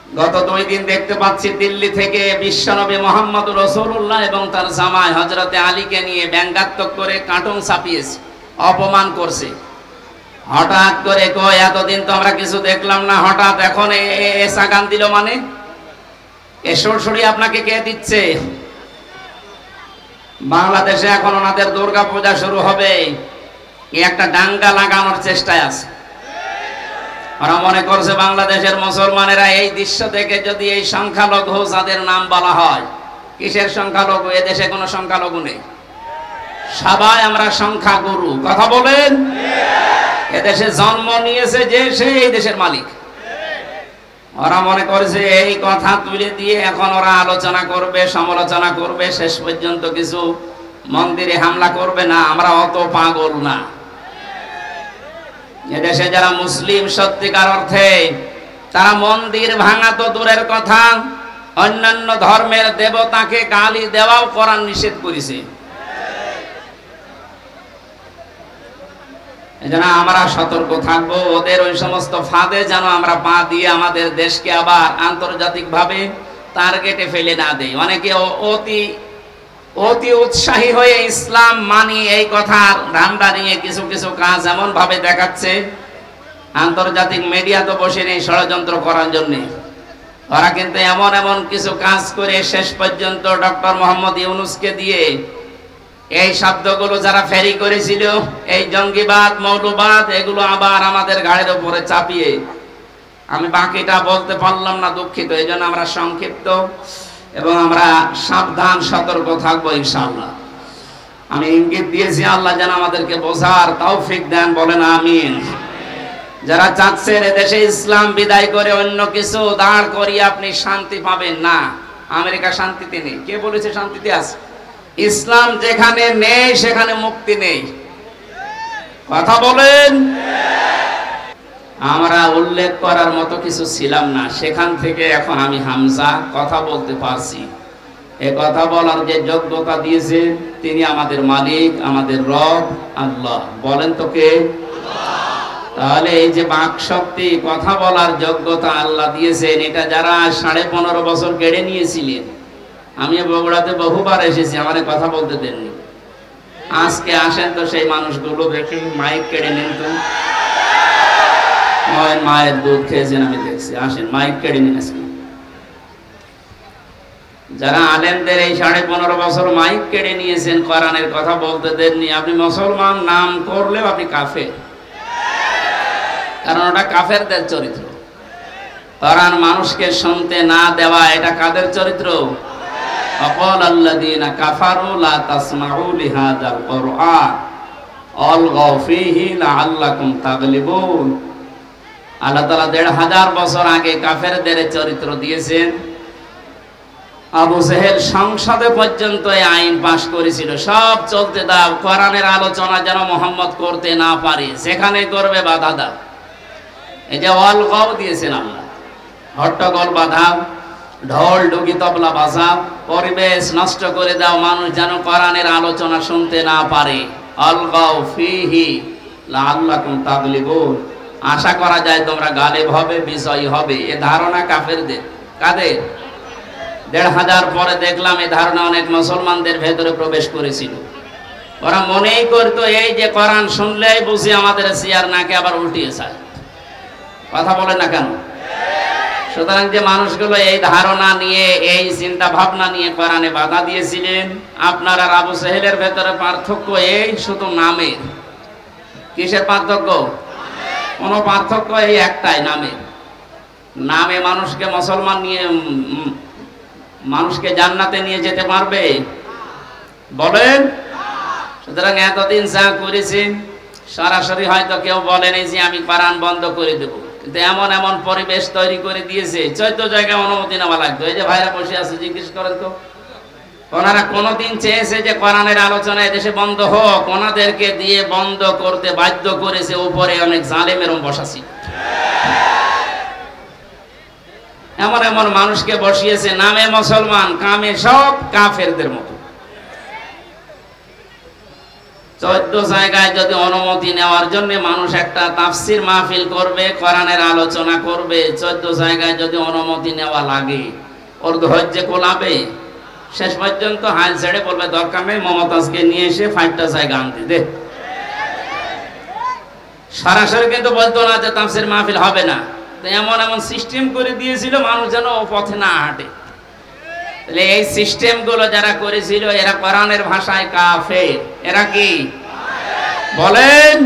গত 2 দিন দেখতে পাচ্ছি দিল্লি থেকে বিশ্বনবী মুহাম্মদ রাসূলুল্লাহ এবং তার জামাই হযরতে আলীকে নিয়ে ব্যঙ্গাত্মক করে কার্টুন ছাপিয়েছে, অপমান করছে। হঠাৎ করে কয় এতদিন তো আমরা কিছু দেখলাম না, হঠাৎ এখন এসা গান দিল, মানে এ সরসরি আপনাকে কে দিচ্ছে? বাংলাদেশে এখন ওনাদের দুর্গা পূজা শুরু হবে, একটা দাঙ্গা লাগানোর চেষ্টায় আছে। ওরা মনে করছে বাংলাদেশের মুসলমানেরা এই দৃশ্য থেকে যদি এই সংখ্যালঘু যাদের নাম বলা হয়, কিসের সংখ্যালঘু? এদেশে কোনো সংখ্যালঘু নেই, সবাই আমরা সংখ্যাগুরু। কথা বলেন? এদেশে জন্ম নিয়েছে যে সে এই দেশের মালিক। ওরা মনে করছে এই কথা তুলে দিয়ে এখন ওরা আলোচনা করবে, সমালোচনা করবে, শেষ পর্যন্ত কিছু মন্দিরে হামলা করবে না। আমরা অত পাগল না। এদেশে যারা মুসলিম সত্যিকার অর্থে, তারা মন্দির ভাঙা তো দূরের কথা, অন্যান্য ধর্মের দেবতাকে গালি দেওয়াও কোরআন নিষেধ করেছে। এজন্য আমরা সতর্ক থাকবো, ওদের ওই সমস্ত ফাঁদে যেন আমরা পা দিয়ে আমাদের দেশকে আবার আন্তর্জাতিকভাবে টার্গেটে ফেলে না দেই। অনেকে অতি উৎসাহী হয়ে ইসলাম মানি এই কথার ধান্দা নিয়ে কিছু কিছু কাজ এমন ভাবে দেখাচ্ছে, আন্তর্জাতিক মিডিয়া তো বসে নেই ষড়যন্ত্র করার জন্য। ওরা কিন্তু এমন এমন কিছু কাজ করে শেষ পর্যন্ত ডক্টর মোহাম্মদ ইউনূসকে দিয়ে এই শব্দগুলো যারা ফেরি করেছিল, এই জঙ্গিবাদ, মৌলবাদ, এগুলো আবার আমাদের ঘাড়ের উপরে চাপিয়ে, আমি বাকিটা বলতে পারলাম না, দুঃখিত। এই জন্য আমরা সংক্ষিপ্ত এবং আমরা সাবধান সতর্ক থাকবো ইনশাআল্লাহ। আমি ইঙ্গিত দিয়েছি, আল্লাহ যেন আমাদেরকে বোঝার তৌফিক দেন, বলেন আমিন। যারা চাচ্ছেন এদেশে ইসলাম বিদায় করে অন্য কিছু দাঁড় করিয়ে আপনি শান্তি পাবেন না, আমেরিকা শান্তিতে নেই। কে বলেছে শান্তিতে আছে? ইসলাম যেখানে নেই সেখানে মুক্তি নেই। কথা বলেন? আমরা উল্লেখ করার মতো কিছু ছিলাম না, সেখান থেকে এখন আমি হামজা কথা বলতে পারছি। এ কথা বলার যে যোগ্যতা দিয়েছে তিনি আমাদের মালিক, আমাদের রব আল্লাহ। বলেন তো কে? তাহলে এই যে বাক শক্তি, কথা বলার যোগ্যতা আল্লাহ দিয়েছেন, এটা যারা 15.5 বছর কেড়ে নিয়েছিলেন, আমি বগুড়াতে বহুবার এসেছি, আমার কথা বলতে দেননি। আজকে আসেন তো সেই মানুষগুলো দেখি, মাইক কেড়ে নেন তো। মায়ের দুধ খেয়েছেন আমি দেখছি, আসেন মাইক কেড়ে নিন। আজকে যারা আলেমদের এই 15.5 বছর মাইক কেড়ে নিয়েছেন, কোরআনের কথা বলতে দেননি, আপনি মুসলমান নাম করলেও আপনি কাফের, কারণ ওটা কাফেরদের চরিত্র। কোরআন মানুষকে শুনতে না দেওয়া, এটা কাদের চরিত্র? وقال الذين كفروا لا تسمعوا لهذا القرآن والغوا فيه لعلكم تغلبون। আল্লাহ তাআলা 1500 বছর আগে কাফেরদের চরিত্র দিয়েছেন। আবু জেহেল সংসদে পর্যন্ত এই আইন পাশ করেছিল, সব চলতে দাও, কোরআনের আলোচনা যেন মুহাম্মদ করতে না পারে, যেখানে করবে বাধা দাও। এই যে অলগাও দিয়েছেন আল্লাহ, হট্টগোল বাধা, ঢোল ডুগি তবলা বাজা, পরিবেশ নষ্ট করে দাও, মানুষ যেন কোরআনের আলোচনা শুনতে না পারে। অলগাও ফিহি লাআল্লাকুম তাগলিবুন। আশা করা যায় তোমরা গালেব হবে, বিজয়ী হবে, এ ধারণা কাফেরদের। কাদের? 1500 পরে দেখলাম এই ধারণা অনেক মুসলমানদের ভেতরে প্রবেশ করেছিল। ওরা মনেই করতো এই যে কোরআন শুনলেই বুঝি আমাদের চেয়ার নাকে আবার উল্টিয়ে যায়। কথা বলে না কেন? সুতরাং যে মানুষগুলো এই ধারণা নিয়ে, এই চিন্তা ভাবনা নিয়ে কোরআনে বাধা দিয়েছিলেন, আপনার আর আবু জেহেলের ভেতরে পার্থক্য এই শুধু নামের। কিসের পার্থক্য? কোনো পার্থক্য এই একটাই, নামের। নামে মানুষকে মুসলমান নিয়ে, মানুষকে জান্নাতে নিয়ে যেতে পারবে? বলেন। সুতরাং এতদিন যা করেছি, সরাসরি হয়তো কেউ বলেনি যে আমি কোরআন বন্ধ করে দেবো, কিন্তু এমন এমন পরিবেশ তৈরি করে দিয়েছে, 14 জায়গায় অনুমতি নেওয়া লাগতো। এই যে ভাইরা বসে আছে, জিজ্ঞেস করেন তো, ওনারা কোনদিন চেয়েছে যে কোরআনের আলোচনা এদেশে বন্ধ হোক? ওনাদেরকে দিয়ে বন্ধ করতে বাধ্য করেছে উপরে অনেক জালেমের বসাছি। এমন এমন মানুষকে বসিয়েছে, নামে মুসলমান, কামে সব কাফেরদের মতো। 14 জায়গায় যদি অনুমতি নেওয়ার জন্য মানুষ একটা তাফসির মাহফিল করবে, কোরআনের আলোচনা করবে, 14 জায়গায় যদি অনুমতি নেওয়া লাগে, ওর ধৈর্য কোলাবে? শেষ পর্যন্ত হাল ছেড়ে বলবে দরকার নেই, মমতাজকে নিয়ে এসে 5টা জায়গা আনতে দে। সরাসরি কিন্তু বলতো না যে তাফসির মাহফিল হবে না। তো এমন এমন সিস্টেম করে দিয়েছিল মানুষ যেন ও পথে না হাঁটে। তাহলে এই সিস্টেম গুলো যারা করেছিল এরা কোরআনের ভাষায় কাফের। এরা কি বলেন?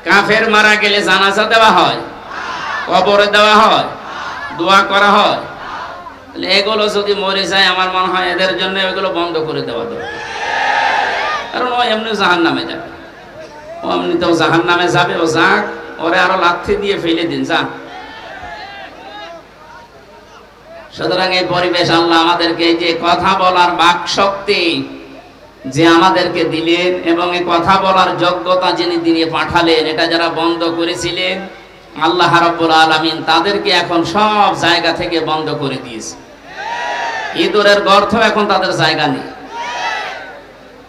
কাফের মারা গেলে জানাজা দেওয়া হয়, কবরে দেওয়া হয়, দোয়া করা হয়। তাহলে এগুলো যদি মরে যায় আমার মনে হয় এদের জন্য এগুলো বন্ধ করে দেওয়া দরকার। কারণ ও এমনি জাহান্নামে যাবে, ও এমনিতেও জাহান্নামে যাবে। ও যাক, ওরে আরো লাথি দিয়ে ফেলে দিন যা। সুতরাং এই পরিবেশ আল্লাহ আমাদেরকে এই যে কথা বলার বাক শক্তি যে আমাদেরকে দিলেন এবং এই কথা বলার যোগ্যতা যিনি দিয়ে পাঠালেন, এটা যারা বন্ধ করেছিলেন আল্লাহ রাব্বুল আলামিন তাদেরকে এখন সব জায়গা থেকে বন্ধ করে দিয়েছে। ইঁদুরের গর্ত এখন তাদের জায়গা নেই।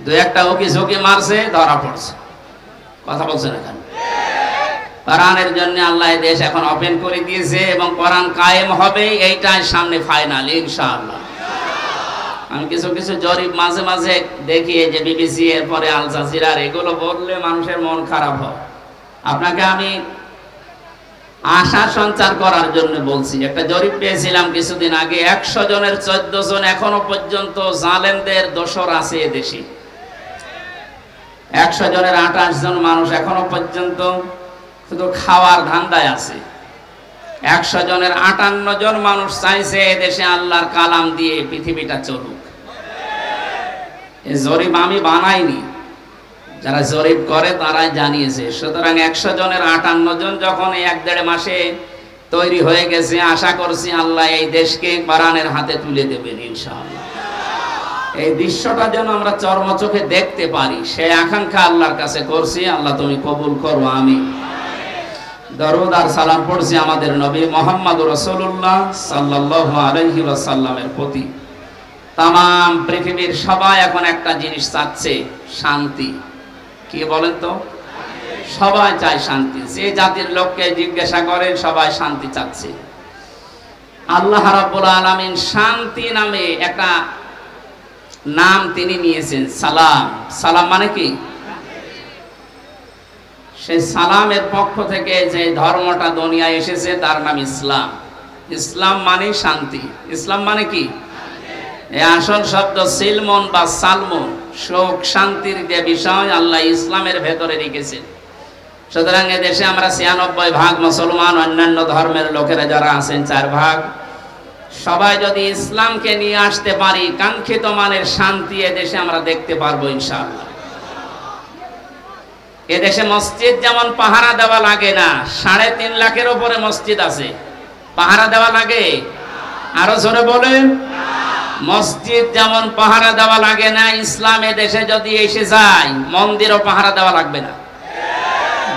দু একটা উকি ঝুঁকি মারছে, ধরা পড়ছে। কথা বলছেন এখন? কোরআনের জন্য আল্লাহ দেশ এখন ওপেন করে দিয়েছে এবং কোরআন কায়েম হবে, এইটাই সামনে ফাইনাল ইনশাআল্লাহ। আমি কিছু কিছু জরিপ মাঝে মাঝে দেখি যে বিবিসি এরপরে আল জাজিরার, এগুলো বললে মানুষের মন খারাপ হয়। আপনাকে আমি আশা সঞ্চার করার জন্য বলছি। একটা জরিপ পেয়েছিলাম কিছুদিন আগে, 100 জনের 14 জন এখনো পর্যন্ত জালেমদের দোসর আছে এদেশে। 100 জনের 28 জন মানুষ এখনো পর্যন্ত শুধু খাওয়ার ধান্দায় আছে। 100 জনের 58 জন মানুষ চাইছে এদেশে আল্লাহর কালাম দিয়ে পৃথিবীটা চলুক। এই জরিপ আমি বানাইনি, যারা জরিপ করে তারাই জানিয়েছে। সুতরাং 100 জনের 58 জন যখন এই 1-1.5 মাসে তৈরি হয়ে গেছে, আশা করছি আল্লাহ এই দেশকে কোরআনের হাতে তুলে দেবেন ইনশাআল্লাহ। এই দৃশ্যটা যেন আমরা চর্মচোখে দেখতে পারি, সে আকাঙ্ক্ষা আল্লাহর কাছে করছি। আল্লাহ তুমি কবুল করো, আমিন। দরুদ আর সালাম পড়ছি আমাদের নবী মুহাম্মদুর রাসূলুল্লাহ সাল্লাল্লাহু আলাইহি ওয়াসাল্লামের প্রতি। তামাম পৃথিবীর সবাই এখন একটা জিনিস চাচ্ছে, শান্তি। কি বলেন তো? সবাই চায় শান্তি। যে জাতির লোককে জিজ্ঞাসা করেন সবাই শান্তি চাচ্ছে। আল্লাহ রাব্বুল আলামিন শান্তি নামে একটা নাম তিনি নিয়েছেন, সালাম। সালাম মানে কি? সেই সালামের পক্ষ থেকে যে ধর্মটা দুনিয়ায় এসেছে তার নাম ইসলাম। ইসলাম মানে শান্তি। ইসলাম মানে কি? এই আসল শব্দ সিলমন বা সালমন, সুখ শান্তির যে বিষয় আল্লাহ ইসলামের ভেতরে রেখেছেন। সুতরাং এদেশে আমরা 96% মুসলমান, অন্যান্য ধর্মের লোকেরা যারা আছেন 4%। সবাই যদি ইসলামকে নিয়ে আসতে পারি, কাঙ্ক্ষিত মানের শান্তি এদেশে আমরা দেখতে পারবো ইনশাআল্লাহ। এদেশে মসজিদ যেমন পাহারা দেওয়া লাগে না, 3.5 লাখের উপরে মসজিদ আছে, পাহারা দেওয়া লাগে? আরো জোরে বলেন। মসজিদ যেমন পাহারা দেওয়া লাগে না, ইসলাম এদেশে যদি এসে যায় মন্দিরও পাহারা দেওয়া লাগবে না।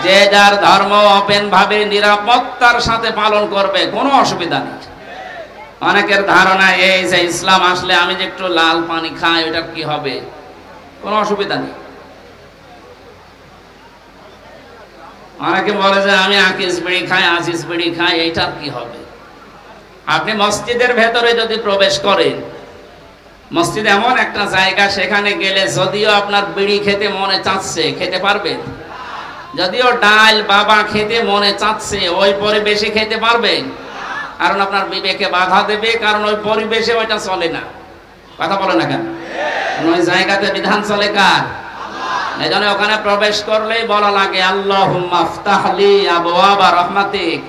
যে যার ধর্ম ওপেন ভাবে নিরাপত্তার সাথে পালন করবে, কোনো অসুবিধা নেই। অনেকের ধারণা এই যে ইসলাম আসলে আমি যে একটু লাল পানি খাই ওটা কি হবে, কোনো অসুবিধা নেই। অনেকে বলে যে আমি আকিস বিড়ি খাই, আজিজ বিড়ি খাই, এইটার কি হবে? আপনি মসজিদের ভেতরে যদি প্রবেশ করেন, মসজিদ এমন একটা জায়গা, সেখানে গেলে যদিও আপনার বিড়ি খেতে মনে চাচ্ছে খেতে পারবেন, যদিও ডাল বাবা খেতে মনে চাচ্ছে ওই পরিবেশে খেতে পারবেন, কারণ আপনার বিবেকে বাধা দেবে, কারণ ওই পরিবেশে ওইটা চলে না। কথা বলে না কেন? ওই জায়গাতে বিধান চলে কার? এজন্য ওখানে প্রবেশ করলেই বলা লাগে আল্লাহুম্মা আফতাহলি আবওয়াবা রাহমাতিক,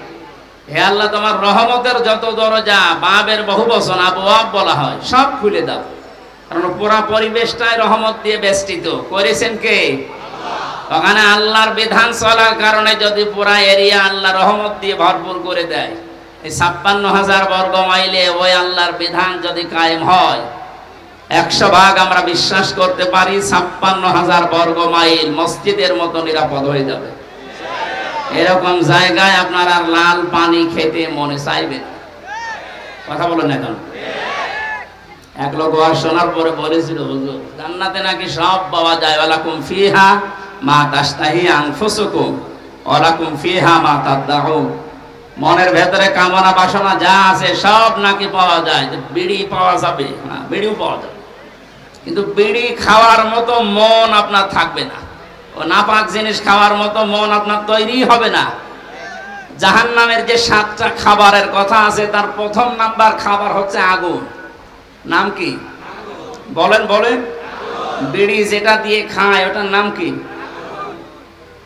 হে আল্লাহ তোমার রহমতের যত দরজা, বাবের বহুবচন আবওয়াব বলা হয়, সব খুলে দাও। কারণ পুরা পরিবেশটাই রহমত দিয়ে বেষ্টিত। করেছেন কে? ওখানে আল্লাহর বিধান চলার কারণে যদি পুরা এরিয়া আল্লাহ রহমত দিয়ে ভরপুর করে দেয়, এই 56,000 বর্গ মাইলে ওই আল্লাহর বিধান যদি কায়েম হয়, 100% আমরা বিশ্বাস করতে পারি 56,000 বর্গ মাইল মসজিদের মতো নিরাপদ হয়ে যাবে। এরকম জায়গায় আপনার আর লাল পানি খেতে মনে চাইবে। কথা বলেন এখন? এক লোক ওয়াজ শোনার পরে বলেছিল, হুজুর জান্নাতে নাকি সব পাওয়া যায়, ওয়ালাকুম ফিহা মা তাশতাহি আনফুসুকুম ওয়ালাকুম ফিহা মা তাদউন। মনের ভেতরে কামনা বাসনা যা আছে সব নাকি পাওয়া যায়। বিড়ি পাওয়া যাবে, হ্যাঁ বিড়িও পাওয়া যাবে, কিন্তু বিড়ি খাওয়ার মতো মন আপনার থাকবে না, ও নাপাক জিনিস খাওয়ার মতো মন আপনার তৈরি হবে না। জাহান্নামের যে 7টা খাবারের কথা আছে তার প্রথম নাম্বার খাবার হচ্ছে আগুন। নাম কি বলেন বলেন? বিড়ি যেটা দিয়ে খায় ওটার নাম কি?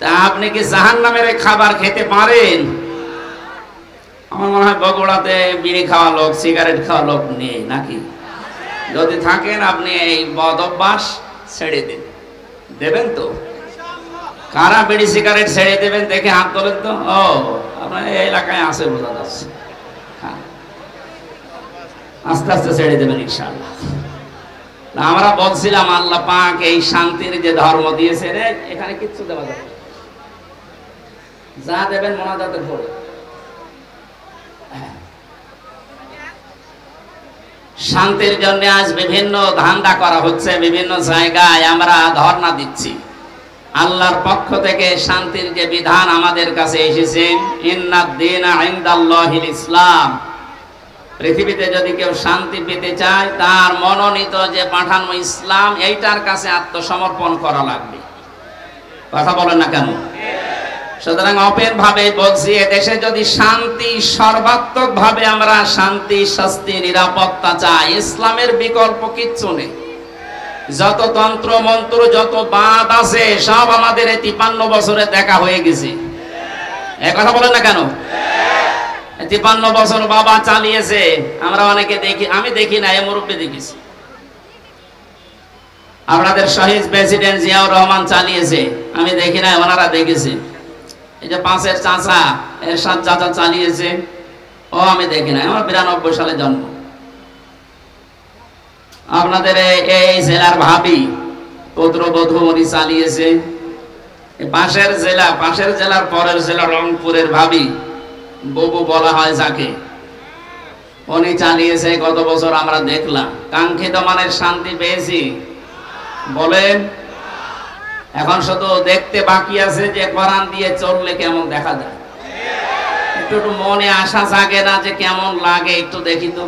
তা আপনি কি জাহান্নামের খাবার খেতে পারেন? আমার মনে হয় বগুড়াতে বিড়ি খাওয়া লোক, সিগারেট খাওয়া লোক নেই নাকি? যদি থাকেন আপনি এই বদ অভ্যাস ছেড়ে দিন। দেবেন তো? কারা বিড়ি সিগারেট ছেড়ে দেবেন দেখে হাত তোলেন তো। ও আপনার এই এলাকায় আছে, বোঝা যাচ্ছে। হ্যাঁ, আস্তে আস্তে ছেড়ে দেবেন ইনশাআল্লাহ। আমরা বলছিলাম আল্লাহ পাক এই শান্তির যে ধর্ম দিয়েছে রে, এখানে কিচ্ছু দেওয়া যাবে না, যা দেবেন মোনাজাতের পরে। শান্তির জন্য আজ বিভিন্ন ধান্দা করা হচ্ছে, বিভিন্ন জায়গায় আমরা ধর্ণা দিচ্ছি। আল্লাহর পক্ষ থেকে শান্তির যে বিধান আমাদের কাছে এসেছে, ইন্নাদ-দীনা ইনদাল্লাহিল ইসলাম, পৃথিবীতে যদি কেউ শান্তি পেতে চায় তার মনোনীত যে পাঠানো ইসলাম, এইটার কাছে আত্মসমর্পণ করা লাগবে। কথা বলেন না কেন? সুতরাং ওপেন ভাবে বলছি, এদেশে যদি শান্তি সর্বাত্মক ভাবে আমরা শান্তি, শাস্তি, নিরাপত্তা চাই, ইসলামের বিকল্প কিচ্ছু নেই। যত তন্ত্র মন্ত্র, যত বাদ আছে সব আমাদের এই 53 বছরে দেখা হয়ে গেছে। এই কথা বলেন না কেন? 53 বছর বাবা চালিয়েছে, আমরা অনেকে দেখি, আমি দেখি না, এই মুরব্বী দেখেছি। আপনাদের শহীদ প্রেসিডেন্ট জিয়াউর রহমান চালিয়েছে, আমি দেখি না, ওনারা দেখেছে। এই যে পাঁচের চাচা এরশাদ চাচা চালিয়েছে, ও আমি দেখি না, আমার 92 সালে জন্ম। আপনাদের এই জেলার ভাবি পুত্রবধূ উনি চালিয়েছে। পাশের জেলার পরের জেলা রংপুরের ভাবি, ববু বলা হয় যাকে, উনি চালিয়েছে। গত বছর আমরা দেখলাম, কাঙ্ক্ষিত মানের শান্তি পেয়েছি বলেন? এখন শুধু দেখতে বাকি আছে যে কোরআন দিয়ে চললে কেমন দেখা যায়। একটু মনে আশা জাগে না যে কেমন লাগে? একটু দেখি তো।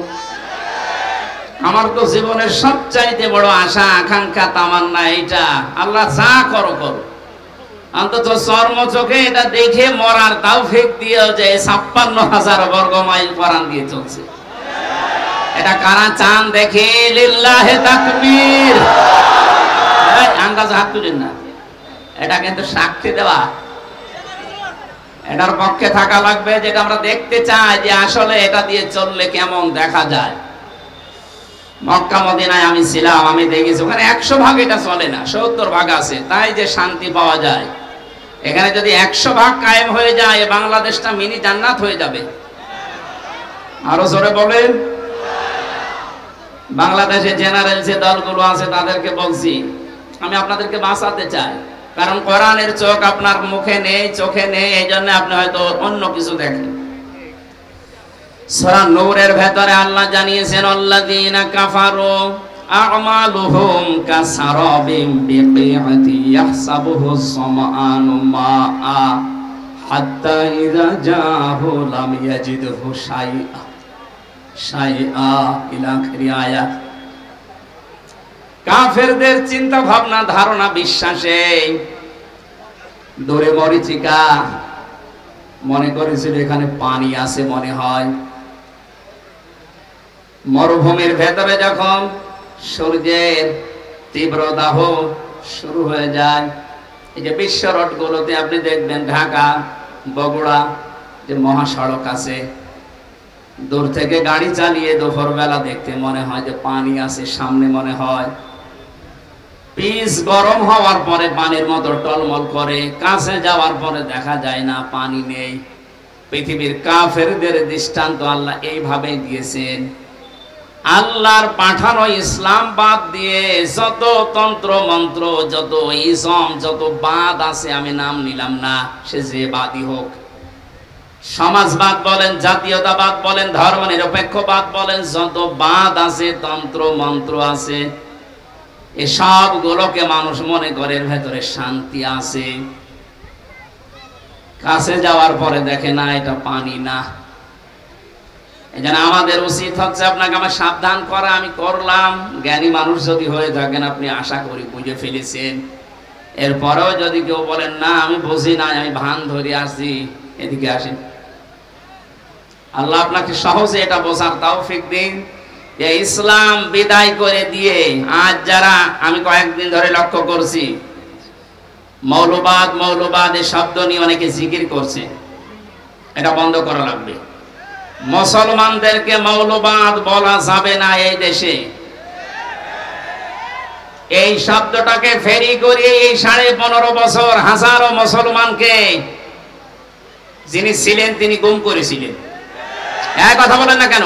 আমার তো জীবনের সবচাইতে বড় আশা, আকাঙ্ক্ষা, তামান্না এইটা, আল্লাহ যা করো করো, অন্তত চর্ম চোখে এটা দেখে মরার তৌফিক দিও যে 56,000 বর্গ মাইল কোরআন দিয়ে চলছে। এটা কারা চান দেখে? লিল্লাহে তাকবীর। আন্দাজ হাত তুলেন না, এটা কিন্তু সাক্ষী দেওয়া, এটার পক্ষে থাকা লাগবে, যেটা আমরা দেখতে চাই যে আসলে এটা দিয়ে চললে কেমন দেখা যায়। মক্কা মদিনায় আমি ছিলাম, আমি দেখেছি ওখানে 100 ভাগ এটা চলে না, 70 ভাগ আছে, তাই যে শান্তি পাওয়া যায়। এখানে যদি 100 ভাগ কায়েম হয়ে যায়, বাংলাদেশটা মিনি জান্নাত হয়ে যাবে। আরো জোরে বলেন। বাংলাদেশে জেনারেল যে দলগুলো আছে তাদেরকে বলছি, আমি আপনাদেরকে বাঁচাতে চাই, কারণ কোরআনের চোখ আপনার মুখে নেই, চোখে নেই, এই জন্য আপনি হয়তো অন্য কিছু দেখেন। সূরা নূরের ভেতরে আল্লাহ জানিয়েছেন, আল্লাযীনা কাফারু আ'মালুহুম কাসারাবিন বিকিআতি ইয়াহসাবুহু সামআনু মাআ হাত্তা ইযা জাআহু লাম ইয়াজিদহু শাইআ ইলা আখির আয়াত। কাফেরদের চিন্তা ভাবনা, ধারণা, বিশ্বাসে দূরে মরিচিকা মনে করেছিল এখানে পানি আছে মনে হয়। মরুভূমির ভেতরে যখন সূর্যের তীব্র দাহ শুরু হয়ে যায়, এই যে বিশ্ব রোডগুলোতে আপনি দেখবেন, ঢাকা, বগুড়া যে মহাসড়ক আছে, দূর থেকে গাড়ি চালিয়ে দুপুর বেলা দেখতে মনে হয় যে পানি আছে সামনে, মনে হয় পিচ গরম হওয়ার পরে পানির মতো টলমল করে, কাছে যাওয়ার পরে দেখা যায় না, পানি নেই। পৃথিবীর কাফেরদের দৃষ্টান্ত আল্লাহ এইভাবে দিয়েছেন। আল্লাহর পাঠানো ইসলাম বাদ দিয়ে যত তন্ত্র মন্ত্র, যত ইসম, যত বাদ আছে, আমি নাম নিলাম না, সে যে বাদই হোক, সমাজবাদ বলেন, জাতীয়তাবাদ বলেন, ধর্মনিরপেক্ষবাদ বলেন, যত বাদ আছে, তন্ত্র মন্ত্র আছে, এই সবগুলোকে মানুষ মনে করে এর ভেতরে শান্তি আছে। কাছে যাওয়ার পরে দেখে না এটা পানি না। এই জন্য আমাদের উচিত হচ্ছে আপনাকে আমার সাবধান করা। আমি করলাম, জ্ঞানী মানুষ যদি হয়ে থাকেন আপনি আশা করি বুঝে ফেলেছেন। এরপরেও যদি কেউ বলেন না আমি বুঝি না, আমি ভান ধরে আসছি, এদিকে আসেন। আল্লাহ আপনাকে সহজে এটা বোঝার তৌফিক দিন যে ইসলাম বিদায় করে দিয়ে আজ যারা, আমি কয়েকদিন ধরে লক্ষ্য করছি, মৌলবাদ এই শব্দ নিয়ে অনেকে জিকির করছে। এটা বন্ধ করা লাগবে। মুসলমানদেরকে মৌলবাদ বলা যাবে না এই দেশে। এই শব্দটাকে ফেরি করে এই 15.5 বছর হাজারো মুসলমানকে যিনি ছিলেন তিনি গুম করেছিলেন। এক কথা বলেন না কেন?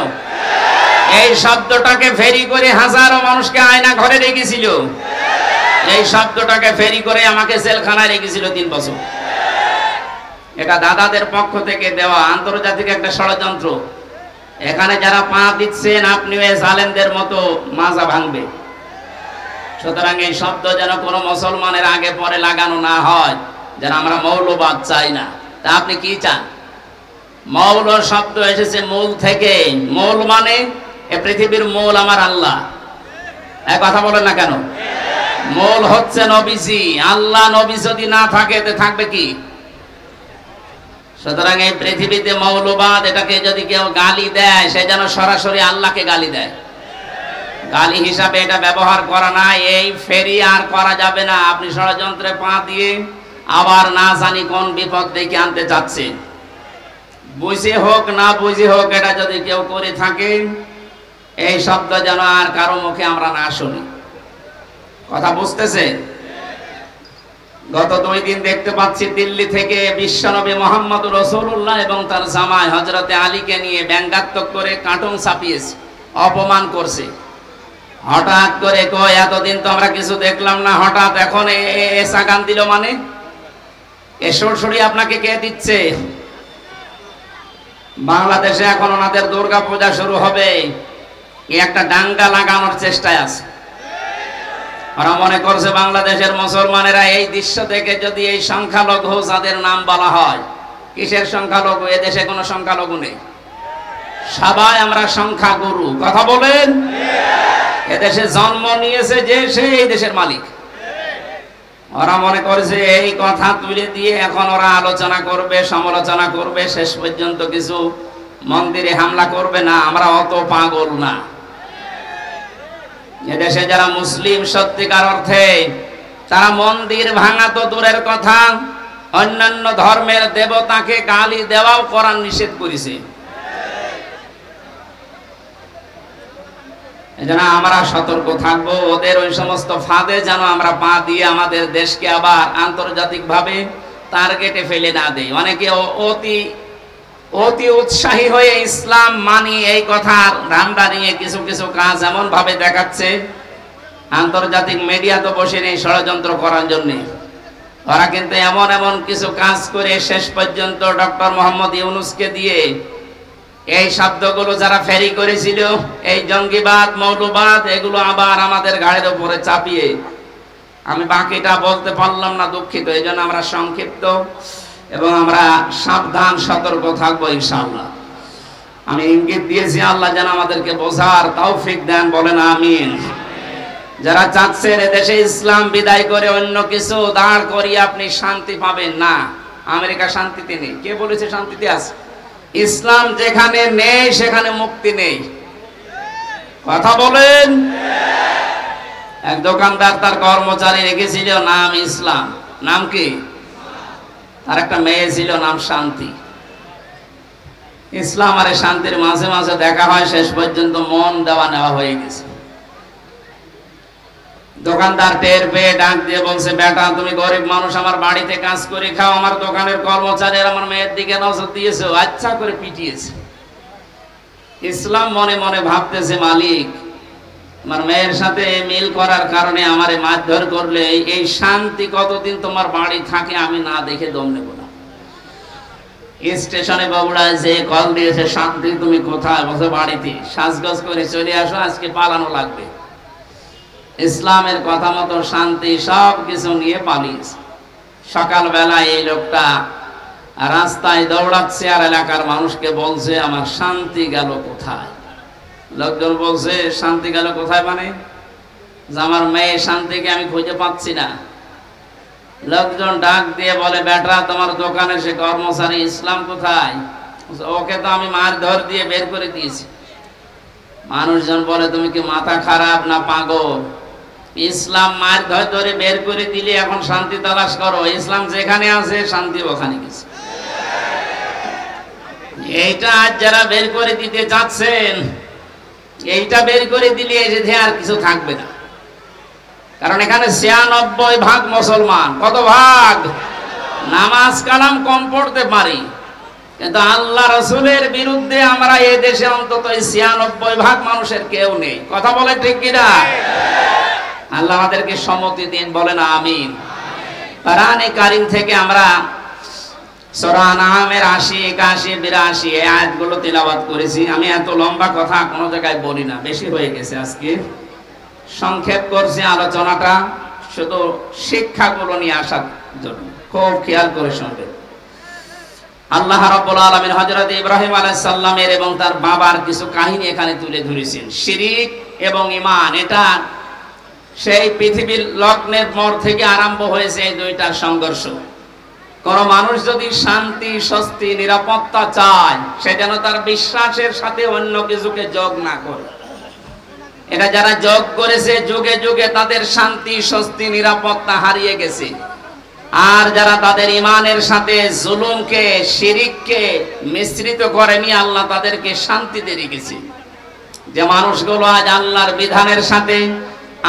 এই শব্দটাকে ফেরি করে হাজারো মানুষকে আয়না ঘরে রেখেছিল। এই শব্দটাকে ফেরি করে আমাকে জেলখানায় রেখেছিল 3 বছর। এটা দাদাদের পক্ষ থেকে দেওয়া আন্তর্জাতিক একটা ষড়যন্ত্র। এখানে যারা পা দিচ্ছেন আপনিও এই জালেমদের মতো মাজা ভাঙবে। সুতরাং এই শব্দ যেন কোনো মুসলমানের আগে পরে লাগানো না হয়, যেন আমরা মৌলবাদ চাই না। তা আপনি কি চান? মৌল শব্দ এসেছে মূল থেকে। মূল মানে এই পৃথিবীর মূল আমার আল্লাহ। এক কথা বলেন না কেন? মূল হচ্ছে নবীজি। আল্লাহ নবী যদি না থাকে তে থাকবে কি? সুতরাং এই পৃথিবীতে মৌলবাদ এটাকে যদি কেউ গালি দেয় সে যেন সরাসরি আল্লাহকে গালি দেয়। গালি হিসাবে এটা ব্যবহার করা না। এই ফেরি আর করা যাবে না। আপনি ষড়যন্ত্রে পা দিয়ে আবার না জানি কোন বিপদ ডেকে আনতে চাচ্ছেন। বুঝে হোক না বুঝে হোক এটা যদি কেউ করে থাকে, এই শব্দ যেন আর কারো মুখে আমরা না শুনি। কথা বুঝতেছে? গত 2 দিন দেখতে পাচ্ছি দিল্লি থেকে বিশ্বনবী মুহাম্মদ রাসূলুল্লাহ এবং তার জামাই হযরতে আলীকে নিয়ে ব্যঙ্গাত্মক করে কার্টুন ছাপিয়েছে, অপমান করছে। হঠাৎ করে কই এতদিন তো আমরা কিছু দেখলাম না, হঠাৎ এখন এসা গান দিল মানে? এ সরসরি আপনাকে কে দিচ্ছে? বাংলাদেশে এখন ওনাদের দুর্গা পূজা শুরু হবে, একটা দাঙ্গা লাগানোর চেষ্টায় আছে। ওরা মনে করছে বাংলাদেশের মুসলমানেরা এই দৃশ্য দেখে যদি এই সংখ্যালঘু যাদের নাম বলা হয়, কিসের সংখ্যালঘু? এদেশে কোনো সংখ্যালঘু নেই, সবাই আমরা সংখ্যাগুরু। কথা বলেন? এদেশে জন্ম নিয়েছে যে সে এই দেশের মালিক। ওরা মনে করেছে এই কথা তুলে দিয়ে এখন ওরা আলোচনা করবে, সমালোচনা করবে, শেষ পর্যন্ত কিছু মন্দিরে হামলা করবে। না, আমরা অত পাগল না। এদেশে যারা মুসলিম সত্যিকার অর্থে, তারা মন্দির ভাঙা তো দূরের কথা, অন্যান্য ধর্মের দেবতাকে গালি দেওয়াও কোরআন নিষেধ করেছে। এজন্য আমরা সতর্ক থাকবো, ওদের ওই সমস্ত ফাঁদে যেন আমরা পা দিয়ে আমাদের দেশকে আবার আন্তর্জাতিকভাবে টার্গেটে ফেলে না দেই। অনেকে অতি উৎসাহী হয়ে ইসলাম মানি এই কথার ধান্দা নিয়ে কিছু কিছু কাজ এমন ভাবে দেখাচ্ছে, আন্তর্জাতিক মিডিয়া তো বসে নেই ষড়যন্ত্র করার জন্য। ওরা কিন্তু এমন এমন কিছু কাজ করে শেষ পর্যন্ত ডক্টর মোহাম্মদ ইউনূসকে দিয়ে এই শব্দগুলো যারা ফেরি করেছিল, এই জঙ্গিবাদ, মৌলবাদ, এগুলো আবার আমাদের ঘাড়ের উপরে চাপিয়ে, আমি বাকিটা বলতে পারলাম না, দুঃখিত। এই জন্য আমরা সংক্ষিপ্ত এবং আমরা সাবধান সতর্ক থাকবো ইনশাআল্লাহ। আমি ইঙ্গিত দিয়েছি, আল্লাহ যেন আমাদেরকে বোঝার তৌফিক দেন, বলেন আমিন। যারা চাচ্ছেন এদেশে ইসলাম বিদায় করে অন্য কিছু দাঁড় করিয়ে আপনি শান্তি পাবেন না, আমেরিকা শান্তিতে নেই। কে বলেছে শান্তিতে আছে? ইসলাম যেখানে নেই সেখানে মুক্তি নেই। কথা বলেন? এক দোকানদার তার কর্মচারী রেখেছিল নাম ইসলাম। নাম কি? তার একটা মেয়ে ছিল নাম শান্তি। ইসলাম আর শান্তির মাঝে মাঝে দেখা হয়, শেষ পর্যন্ত মন দেওয়া নেওয়া হয়ে গেছে। দোকানদার টের পেয়ে ডাক দিয়ে বলছে, বেটা তুমি গরিব মানুষ, আমার বাড়িতে কাজ করে খাও, আমার দোকানের কর্মচারী আমার মেয়ের দিকে নজর দিয়েছে, আচ্ছা করে পিটিয়েছে। ইসলাম মনে মনে ভাবতেছে, মালিক আমার মেয়ের সাথে মিল করার কারণে আমারে মারধর করলে এই শান্তি কতদিন তোমার বাড়ি থাকে আমি না দেখে দম নেব না। স্টেশনে বগুড়ায় যে কল দিয়েছে, শান্তি তুমি কোথায়? বসে বাড়িতে। সাজগোজ করে চলে আসো, আজকে পালানো লাগবে। ইসলামের কথা মতো শান্তি সব কিছু নিয়ে পালিয়েছে। সকালবেলায় এই লোকটা রাস্তায় দৌড়াচ্ছে আর এলাকার মানুষকে বলছে আমার শান্তি গেল কোথায়। লোকজন বলছে শান্তি গেল কোথায় মানে? যে আমার মেয়ে শান্তিকে আমি খুঁজে পাচ্ছি না। লোকজন ডাক দিয়ে বলে বেটা তোমার দোকানে সে কর্মচারী ইসলাম কোথায়? ওকে তো আমি মারধর দিয়ে বের করে দিয়েছি। মানুষজন বলে তুমি কি মাথা খারাপ না পাগল? ইসলাম মারধর ধরে বের করে দিলে এখন শান্তি তালাশ করো? ইসলাম যেখানে আছে শান্তি ওখানে গেছে। এইটা আজ যারা বের করে দিতে চাচ্ছেন, এইটা বের করে দিলে এসে আর কিছু থাকবে না। কারণ এখানে ৯৬% মুসলমান। কত ভাগ? নামাজ কালাম কম পড়তে পারি, কিন্তু আল্লাহ রসুলের বিরুদ্ধে আমরা এই দেশে অন্তত ৯৬% মানুষের কেউ নেই। কথা বলে ঠিক কিনা? আল্লাহ আমাদেরকে সম্মতি দিন, বলেন আমিন। কোরআনে কারীম থেকে আমরা সূরা আনআমের ৮০, ৮১, ৮২ এই আয়াতগুলো তিলাওয়াত করেছি। আমি এত লম্বা কথা কোনো জায়গায় বলি না, বেশি হয়ে গেছে আজকে। সংক্ষেপ করছি আলোচনাটা, শুধু শিক্ষাগুলো নিয়ে আসার জন্য। খুব খেয়াল করে শুনবেন। আল্লাহ রাব্বুল আলামিন হযরত ইব্রাহিম আলাইহিস সালামের এবং তার বাবার কিছু কাহিনী এখানে তুলে ধরেছেন। শিরক এবং ঈমান, এটা সেই পৃথিবীর লগ্নের পর থেকে আরম্ভ হয়েছে এই দুইটার সংঘর্ষ। কোন মানুষ যদি শান্তি, স্বস্তি, নিরাপত্তা চায়, সে যেন তার বিশ্বাসের সাথে অন্য কিছুকে যোগ না করে। এটা যারা যোগ করেছে যুগে যুগে তাদের শান্তি, স্বস্তি, নিরাপত্তা হারিয়ে গেছে। আর যারা তাদের ঈমানের সাথে জুলুমকে, শিরককে মিশ্রিত করেনি, আল্লাহ তাদেরকে শান্তিতে রেখেছে। যে মানুষগুলো আজ আল্লাহর বিধানের সাথে,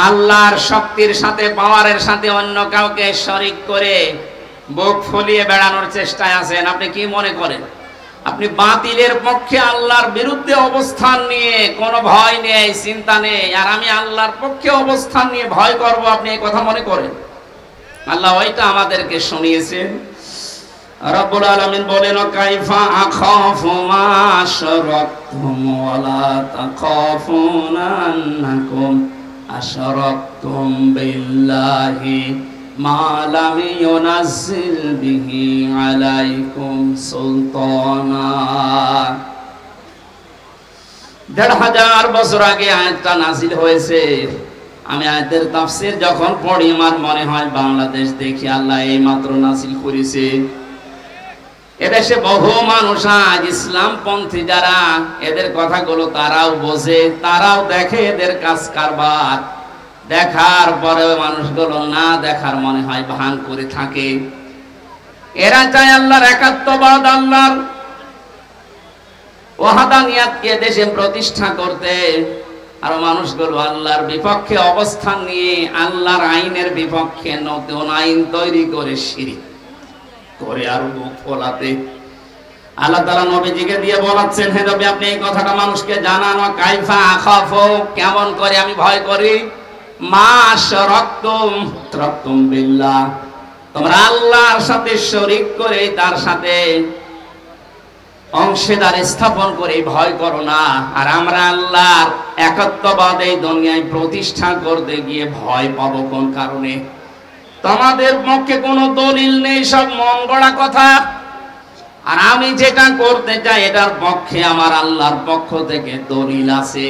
আল্লাহর শক্তির সাথে, পাওয়ারের সাথে অন্য কাউকে শরীক করে বুক ফুলিয়ে বেড়ানোর চেষ্টায় আছেন, আপনি কি মনে করেন? আপনি বাতিলের পক্ষে আল্লাহর বিরুদ্ধে অবস্থান নিয়ে কোনো ভয় নেই, চিন্তা নেই, আর আমি আল্লাহর পক্ষে অবস্থান নিয়ে ভয় করব, আপনি এই কথা মনে করেন? আল্লাহ ওইটা আমাদেরকে শুনিয়েছেন। রব্বুল আলামিন বলেন কাইফা আখাফু মা আশরাকতুম ওয়া লা তাখাফুনা আন্নাকুম আশরাকতুম বিল্লাহি মা লাম ইউনাজ্জিল বিহি আলাইকুম সুলতানা। ১৫০০ বছর আগে আয়াতটা নাযিল হয়েছে। আমি আয়াতের তাফসীর যখন পড়ি আমার মনে হয় বাংলাদেশ দেখি আল্লাহ এই মাত্র নাযিল করেছে। এদেশে বহু মানুষ আজ ইসলামপন্থী যারা, এদের কথাগুলো তারাও বোঝে, তারাও দেখে এদের কাজ কারবার। দেখার পরেও মানুষগুলো না দেখার মনে হয় ভান করে থাকে। এরা চায় আল্লাহর একাত্মবাদ, আল্লাহর ওয়াহদানিয়াতকে দেশে প্রতিষ্ঠা করতে। আর মানুষগুলো আল্লাহর বিপক্ষে অবস্থান নিয়ে আল্লাহর আইনের বিপক্ষে নতুন আইন তৈরি করে শিরক করে আর মুখ ফোলাতে। আল্লাহ তাআলা নবীজিকে দিয়ে বলাচ্ছেন, হে নবী আপনি এই কথাটা মানুষকে জানান, কাইফা আখাফু, কেমন করে আমি ভয় করি, মা আশরাকতুম বিল্লাহ, তোমরা আল্লাহর সাথে শরীক করে, তার সাথে অংশীদার স্থাপন করে ভয় করো না। আর আমরা আল্লাহর একত্ববাদ এই দুনিয়ায় প্রতিষ্ঠা করতে গিয়ে ভয় পাবো কোন কারণে? তোমাদের পক্ষে কোনো দলিল নেই, সব মন গড়া কথা। আর আমি যেটা করতে চাই এটার পক্ষে আমার আল্লাহর পক্ষ থেকে দলিল আছে।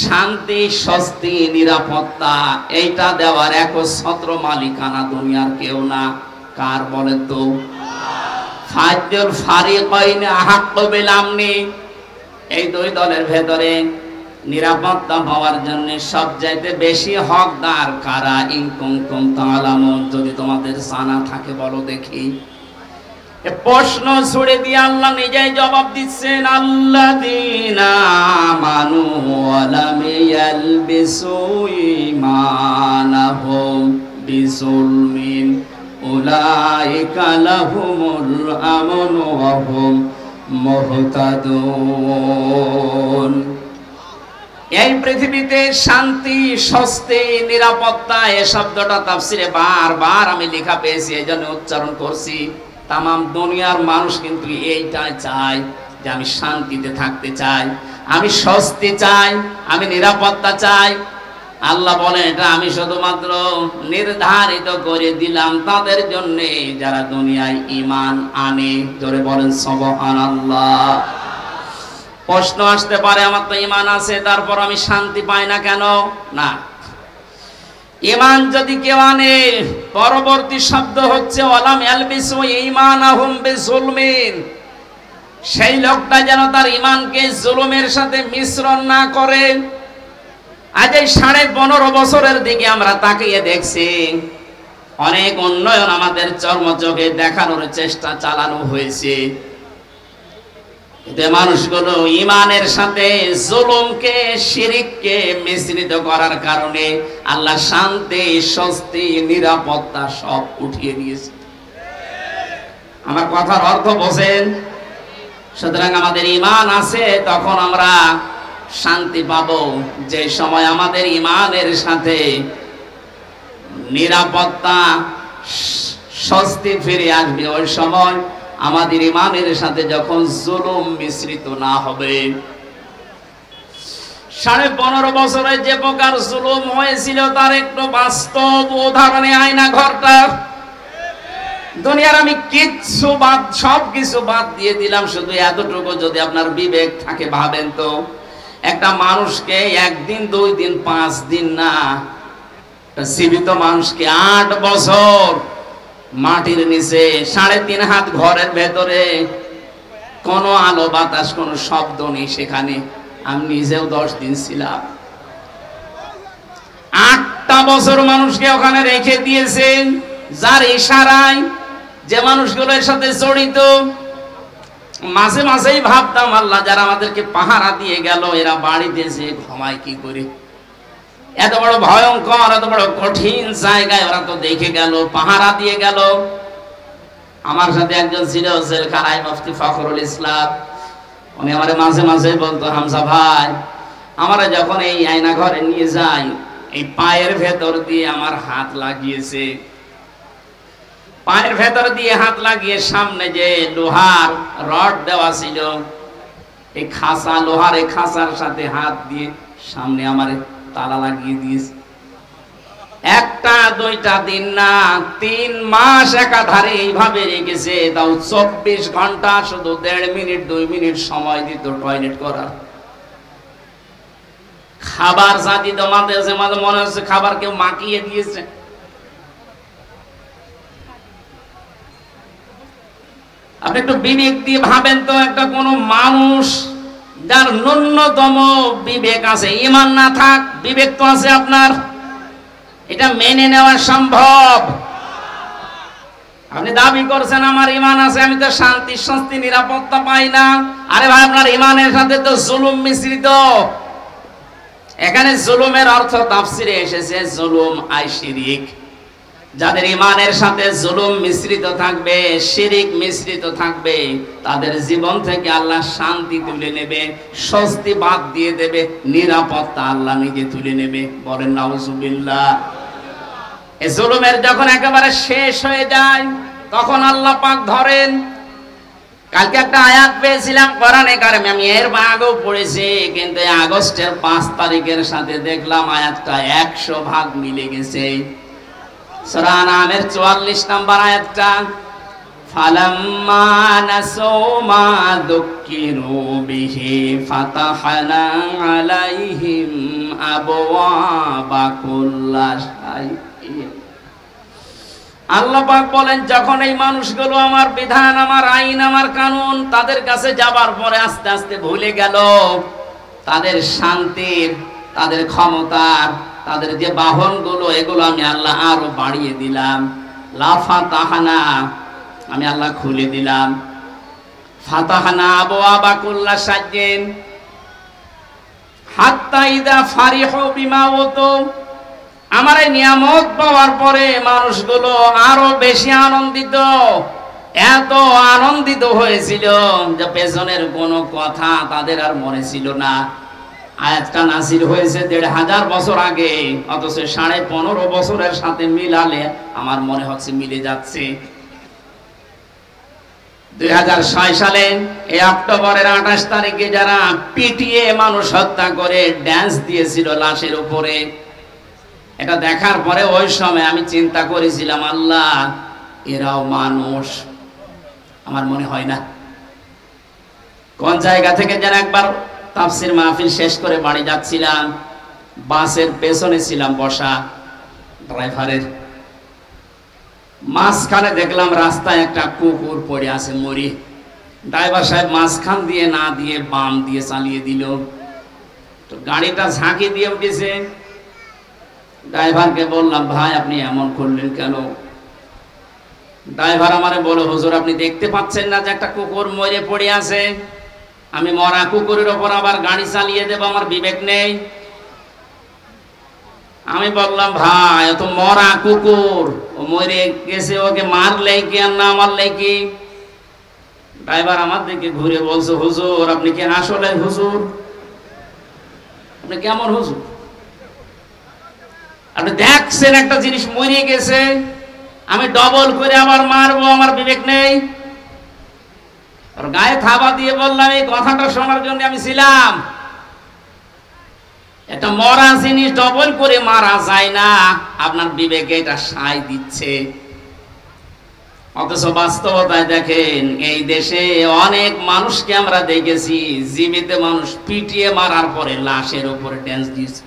শান্তি, স্বস্তি, নিরাপত্তা এইটা দেওয়ার একচ্ছত্র মালিকানা দুনিয়ার কেউ না। কার বলেন তো? ফাজল ফারিকাইন আহাক্কু বিল আমনি, এই দুই দলের ভেতরে নিরাপত্তা পাওয়ার জন্য সবচাইতে বেশি হকদার কারা? ইন কুনতুম তাআলামুন, যদি তোমাদের জানা থাকে বলো দেখি। প্রশ্ন ছুড়ে দিয়ে আল্লাহ নিজেই জবাব দিচ্ছেন, আল্লাযীনা আমানু ওয়া লাম ইয়ালবিসু ঈমানাহুম বিযুলমিন উলাইকা লাহুমুল আমনু ওয়া হুম মুহতাদুন। এই পৃথিবীতে শান্তি, স্বস্তি, নিরাপত্তা, এই শব্দটা তাফসিরে বারবার আমি লেখা পেয়েছি, এই জন্য উচ্চারণ করছি। তামাম দুনিয়ার মানুষ কিন্তু এইটাই চায় যে আমি শান্তিতে থাকতে চাই, আমি স্বস্তি চাই, আমি নিরাপত্তা চাই। আল্লাহ বলেন এটা আমি শুধুমাত্র নির্ধারিত করে দিলাম তাদের জন্য যারা দুনিয়ায় ঈমান আনে। জোরে বলেন সুবহানাল্লাহ। প্রশ্ন আসতে পারে আমার তো ঈমান আছে তারপর আমি শান্তি পাই না কেন? না, ঈমান যদি কেউ আনে, পরবর্তী শব্দ হচ্ছে ওয়ালাম ইয়ালবিসু ঈমানাহুম বিজুলমিন, সেই লোকটা যেন তার ঈমানকে জুলুমের সাথে মিশ্রণ না করে। আজ এই 15.5 বছরের দিকে আমরা তাকিয়ে দেখছি, অনেক উন্নয়ন আমাদের চর্মচোখে দেখানোর চেষ্টা চালানো হয়েছে, কিন্তু মানুষগুলো ঈমানের সাথে জুলুমকে, শিরককে মিশ্রিত করার কারণে আল্লাহ শান্তি, স্বস্তি, নিরাপত্তা সব উঠিয়ে দিয়েছে। আমার কথার অর্থ বোঝেন? সুতরাং আমাদের ঈমান আছে তখন আমরা শান্তি পাবো, যে সময় আমাদের ঈমানের সাথে নিরাপত্তা, স্বস্তি ফিরে আসবে। ওই সময় আমাদের ঈমানের সাথে যখন জুলুম মিশ্রিত না হবে। 15.5 বছরে যে প্রকার জুলুম হয়েছিল তার একটু বাস্তব উদাহরণে আয়না ঘরটা। দুনিয়ার আমি কিচ্ছু বাদ, সবকিছু বাদ দিয়ে দিলাম, শুধু এতটুকু যদি আপনার বিবেক থাকে, ভাবেন তো একটা মানুষকে 1 দিন 2 দিন 5 দিন না, জীবিত মানুষকে 8 বছর মাটির নিচে 3.5 হাত ঘরের ভেতরে, কোনো আলো বাতাস, কোনো শব্দ নেই সেখানে। আমি নিজেও 10 দিন ছিলাম। 8টা বছর মানুষকে ওখানে রেখে দিয়েছেন, যার ইশারায় যে মানুষগুলো এর সাথে জড়িত। মাঝে মাঝেই ভাবতাম আল্লাহ যারা আমাদেরকে পাহারা দিয়ে গেল এরা বাড়িতে যে ঘুমায় কি করে? এত বড় ভয়ঙ্কর, এত বড় কঠিন জায়গায় ওরা তো দেখে গেল, পাহারা দিয়ে গেল। আমার সাথে একজন ছিল জেলখানায়, মুফতি ফখরুল ইসলাম। উনি আমার মাঝে মাঝে বলতো, হামজা ভাই, আমরা যখন এই আয়না ঘরে নিয়ে যাই, এই পায়ের ভেতর দিয়ে আমার হাত লাগিয়েছে, পায়ের ভেতর দিয়ে হাত লাগিয়ে সামনে যে লোহার রড দেওয়া ছিল, এই খাঁচা, লোহার এই খাঁচার সাথে হাত দিয়ে সামনে আমার তালা লাগিয়ে দিয়েছে। 1টা 2টা দিন না, 3 মাস একাধারে এইভাবে রেখেছে। তাও 24 ঘন্টা শুধু 1.5 মিনিট 2 মিনিট সময় দিত টয়লেট করার। খাবার যা দিত মাঝে মাঝে মনে হচ্ছে খাবার কেউ মাখিয়ে দিয়েছে। আপনি একটু বিবেক দিয়ে ভাবেন তো, একটা কোন মানুষ যার ন্যূনতম বিবেক আছে, ঈমান না থাক, বিবেক তো আছে আপনার, এটা মেনে নেওয়া সম্ভব? আপনি দাবি করছেন আমার ঈমান আছে, আমি তো শান্তি, স্বস্তি, নিরাপত্তা পাই না। আরে ভাই, আপনার ঈমানের সাথে তো জুলুম মিশ্রিত। এখানে জুলুমের অর্থ তাফসিরে এসেছে জুলুম আই শিরিক। যাদের ঈমানের সাথে জুলুম মিশ্রিত থাকবে, শিরিক মিশ্রিত থাকবে, তাদের জীবন থেকে আল্লাহ শান্তি তুলে নেবে, স্বস্তি বাদ দিয়ে দেবে, নিরাপত্তা আল্লাহ নিজে তুলে নেবে। বলেন নাউজুবিল্লাহ। এই জুলুমের যখন একেবারে শেষ হয়ে যায় তখন আল্লাহ পাক ধরেন। কালকে একটা আয়াত পেয়েছিলাম কোরআনে কারিমে, আমি এর আগেও পড়েছি, কিন্তু আগস্টের 5 তারিখের সাথে দেখলাম আয়াতটা 100 ভাগ মিলে গেছে। সূরা আনামের 44 নম্বর আয়াতটা, ফালাম্মা নাসু মা যুক্কিরু বিহি ফাতাহনা আলাইহিম আবওয়াবা কুল্লা শাইইন। আল্লাহ পাক বলেন, যখন এই মানুষগুলো আমার বিধান, আমার আইন, আমার কানুন তাদের কাছে যাবার পরে আস্তে আস্তে ভুলে গেল, তাদের শান্তির, তাদের ক্ষমতার, তাদের যে বাহনগুলো, এগুলো আমি আল্লাহ আরো বাড়িয়ে দিলাম। লাফাতাহানা, আমি আল্লাহ খুলে দিলাম। ফাতাহানা আবওয়াবা কুল্লা শাইইন হাত্তা ইদা ফারিহু বিমা উতু। আমার এই নিয়ামত পাওয়ার পরে মানুষগুলো আরো বেশি আনন্দিত, এত আনন্দিত হয়েছিল যে পেছনের কোনো কথা তাদের আর মনে ছিল না। আয়াতটা নাযিল হয়েছে 1500 বছর আগে, অথচ 15.5 বছরের সাথে মিলালে আমার মনে হচ্ছে মিলে যাচ্ছে। 2006 সালে এই অক্টোবরের 28 তারিখে যারা পিটিয়ে মানুষ হত্যা করে ড্যান্স দিয়েছিল লাশের উপরে, এটা দেখার পরে ওই সময় আমি চিন্তা করেছিলাম, আল্লাহ এরাও মানুষ? আমার মনে হয় না। কোন জায়গা থেকে যেন একবার তাফসির মাহফিল শেষ করে বাড়ি যাচ্ছিলাম, বাসের পেছনে ছিলাম বসা, ড্রাইভারের মাঝখানে দেখলাম রাস্তায় একটা কুকুর পড়ে আছে মরি। ড্রাইভার সাহেব মাঝখান দিয়ে না দিয়ে বাম দিয়ে চালিয়ে দিল, তো গাড়িটা ঝাঁকি দিয়ে উঠেছে। ড্রাইভারকে বললাম, ভাই আপনি এমন করলেন কেন? ড্রাইভার আমারে বলে, হুজুর আপনি দেখতে পাচ্ছেন না যে একটা কুকুর মরে পড়ে আছে? আমি মরা কুকুরের ওপর আবার গাড়ি চালিয়ে দেব? আমার বিবেক নেই? আমি বললাম, ভাই ও তো মরা কুকুর, ও মরে গেছে, ওকে মারলে কি আর না মারলে কি? ড্রাইভার আমার দিকে ঘুরে বলছে, হুজুর আপনি কি আসলে হুজুর? আপনি কেমন হুজুর? আপনি দেখছেন একটা জিনিস মরে গেছে, আমি ডবল করে আবার মারবো? আমার বিবেক নেই? আর গায়ে থাবা দিয়ে বললাম, এই কথাটা শোনার জন্য আমি ছিলাম। একটা মরা জিনিস ডবল করে মারা যায় না, আপনার বিবেকে এটা সায় দিচ্ছে। অথচ বাস্তবতায় দেখেন, এই দেশে অনেক মানুষকে আমরা দেখেছি জীবিত মানুষ পিটিয়ে মারার পরে লাশের উপরে ড্যান্স দিয়েছে।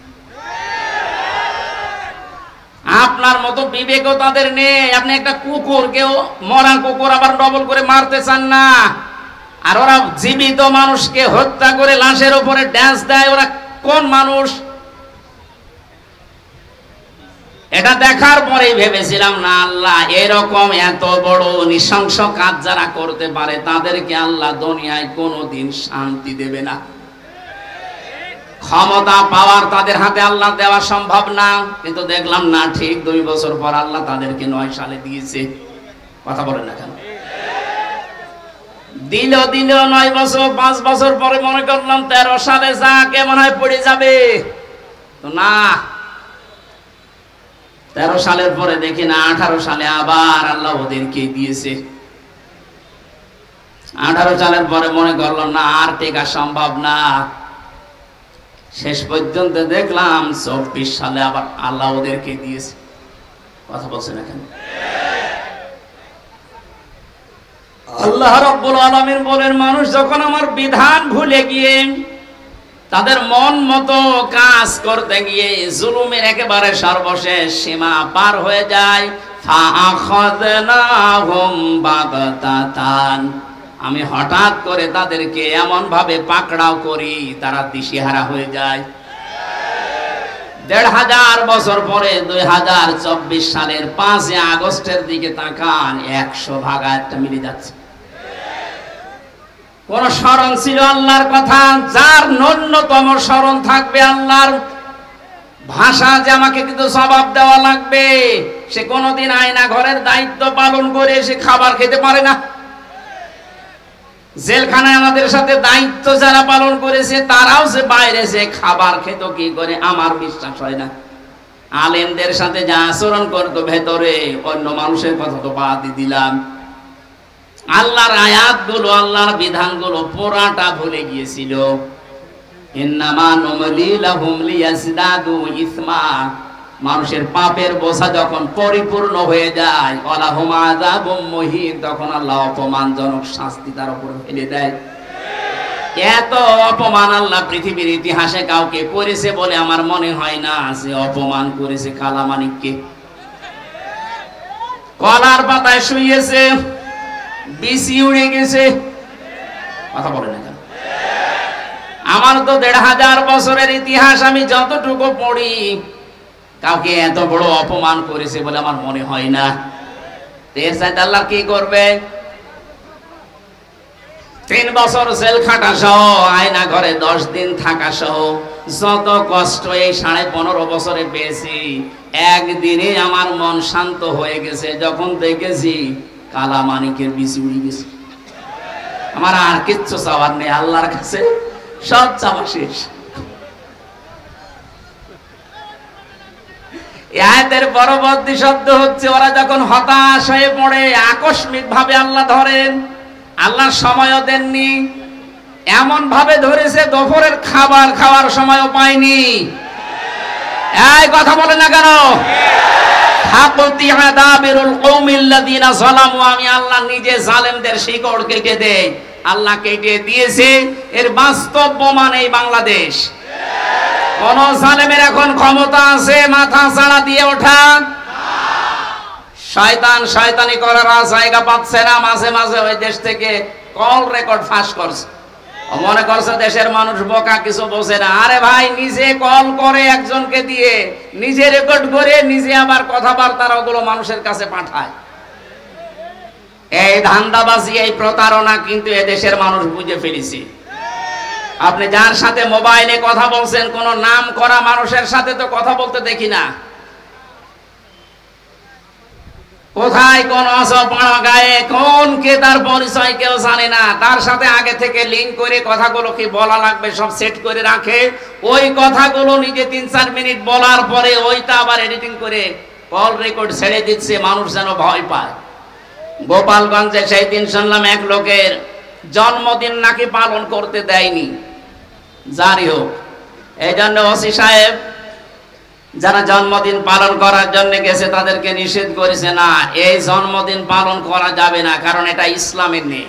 আপনার মতো বিবেকও তাদের নেই। আপনি একটা কুকুরকেও, মরা কুকুর আবার ডবল করে মারতে চান না, আর ওরা জীবিত মানুষকে হত্যা করে লাশের উপরে ড্যান্স দেয়। ওরা কোন মানুষ? এটা দেখার পরেই ভেবেছিলাম, না আল্লাহ এরকম এত বড় নৃশংস কাজ যারা করতে পারে তাদেরকে আল্লাহ দুনিয়ায় কোনোদিন শান্তি দেবে না। ক্ষমতা পাওয়ার তাদের হাতে আল্লাহ দেওয়া সম্ভব না, কিন্তু দেখলাম না, ঠিক 2 বছর পর আল্লাহ তাদেরকে 9 সালে দিয়েছে। কথা বলেন না কেন? দিল 9 বছর, 5 বছর পরে মনে করলাম 13 সালে যা কেমন হয় পড়ে যাবে, তো না। 13 সালের পরে দেখি না 18 সালে আবার আল্লাহ ওদেরকে দিয়েছে। 18 সালের পরে মনে করলাম না, আর টেকা সম্ভব না। শেষ পর্যন্ত দেখলাম 24 সালে আবার আল্লাহ ওদেরকে দিয়েছে। কথা বলছেন না কেন? আল্লাহ রাব্বুল আলামিন বলেন, মানুষ যখন আমার বিধান ভুলে গিয়ে তাদের মন মতো কাজ করতে গিয়ে জুলুমের একেবারে সর্বশেষ সীমা পার হয়ে যায়, ফাআখাযনাহুম বাগতাতান, আমি হঠাৎ করে তাদেরকে এমন ভাবে পাকড়াও করি তারা দিশেহারা হয়ে যায়। 1500 বছর পরে 2024 সালের 5 আগস্টের দিকে তাকান, 100 ভাগ একটা মিলে যাচ্ছে। কোন স্মরণ ছিল আল্লাহর কথা? যার ন্যূনতম স্মরণ থাকবে আল্লাহর ভাষা যে আমাকে কিন্তু জবাব দেওয়া লাগবে, সে কোনোদিন আয়না ঘরের দায়িত্ব পালন করে সে খাবার খেতে পারে না। জেলখানায় আমাদের সাথে দায়িত্ব যারা পালন করেছে তারাও যে বাইরে যে খাবার খেত কি করে, আমার বিশ্বাস হয় না। আলেমদের সাথে যা আচরণ করতো ভেতরে, অন্য মানুষের কথা তো বাদই দিলাম। আল্লাহর আয়াতগুলো, আল্লাহর বিধানগুলো পুরাটা ভুলে গিয়েছিল। ইন্নামা নুমলি লাহুম লিয়াজদাদু ইসমা, মানুষের পাপের বোঝা যখন পরিপূর্ণ হয়ে যায়, ওয়ালাহুম আযাবুম মুহিন, তখন আল্লাহ অপমানজনক শাস্তি তার উপর ফেলে দেয়। এত অপমান আল্লাহ পৃথিবীর ইতিহাসে কাউকে করেছে বলে আমার মনে হয় না। সে অপমান করেছে কালামানিককে। কলার পাতায় শুয়েছে, বিসি উড়ে গেছে। কথা বলে না কেন? আমার তো 1500 বছরের ইতিহাস আমি যতটুকু পড়ি, কাউকে এত বড় অপমান করেছে বলে আমার মনে হয় না। এর সাথে আল্লাহ কি করবে? 3 বছর জেল খাটা সহ, আয়না ঘরে 10 দিন থাকা সহ, যত কষ্ট এই 15.5 বছরে পেয়েছি, একদিনে আমার মন শান্ত হয়ে গেছে যখন দেখেছি কালামানিকের বিচি উড়ে গেছে। আমার আর কিচ্ছু চাওয়ার নেই আল্লাহর কাছে, সব চাওয়া শেষ। আয়াতের পরবর্তী শব্দ হচ্ছে, ওরা যখন হতাশ হয়ে পড়ে আকস্মিক ভাবে আল্লাহ ধরেন, আল্লাহ সময়ও দেননি, এমন ভাবে ধরেছে দুপুরের খাবার খাওয়ার সময়ও পায়নি। এই কথা বলে না কেন? আমি আল্লাহ নিজে জালেমদের শিকড় কেটে দেই। আল্লাহ কেটে দিয়েছে, এর বাস্তব প্রমাণ এই বাংলাদেশ। কোন জালেমের এখন ক্ষমতা আছে মাথা চাড়া দিয়ে ওঠা? শয়তান শয়তানি করার জায়গা পাচ্ছে না। মাঝে মাঝে ওই দেশ থেকে কল রেকর্ড ফাঁস করছে, মনে করছে দেশের মানুষ বোকা, কিছু বোঝে না। আরে ভাই, নিজে কল করে একজনকে দিয়ে, নিজে রেকর্ড করে, নিজে আবার কথাবার্তা ওগুলো মানুষের কাছে পাঠায়। এই ধান্দাবাজি, এই প্রতারণা কিন্তু এদেশের মানুষ বুঝে ফেলেছে। আপনি যার সাথে মোবাইলে কথা বলছেন, কোন নাম করা মানুষের সাথে তো কথা বলতে দেখি না। কোথায় কোন অসপাড়া গায়ে কোন কে, তার পরিচয় কেউ জানে না। তার সাথে আগে থেকে লিঙ্ক করে কথাগুলো কি বলা লাগবে সব সেট করে রাখে। ওই কথাগুলো নিজে 3-4 মিনিট বলার পরে ওইটা আবার এডিটিং করে কল রেকর্ড ছেড়ে দিচ্ছে, মানুষ যেন ভয় পায়। গোপালগঞ্জে সেই দিন শুনলাম এক লোকের জন্মদিন নাকি পালন করতে দেয়নি। জারি হোক, এই জন্য ওসি সাহেব যারা জন্মদিন পালন করার জন্য গেছে তাদেরকে নিষেধ করেছে, না এই জন্মদিন পালন করা যাবে না, কারণ এটা ইসলামের নেই।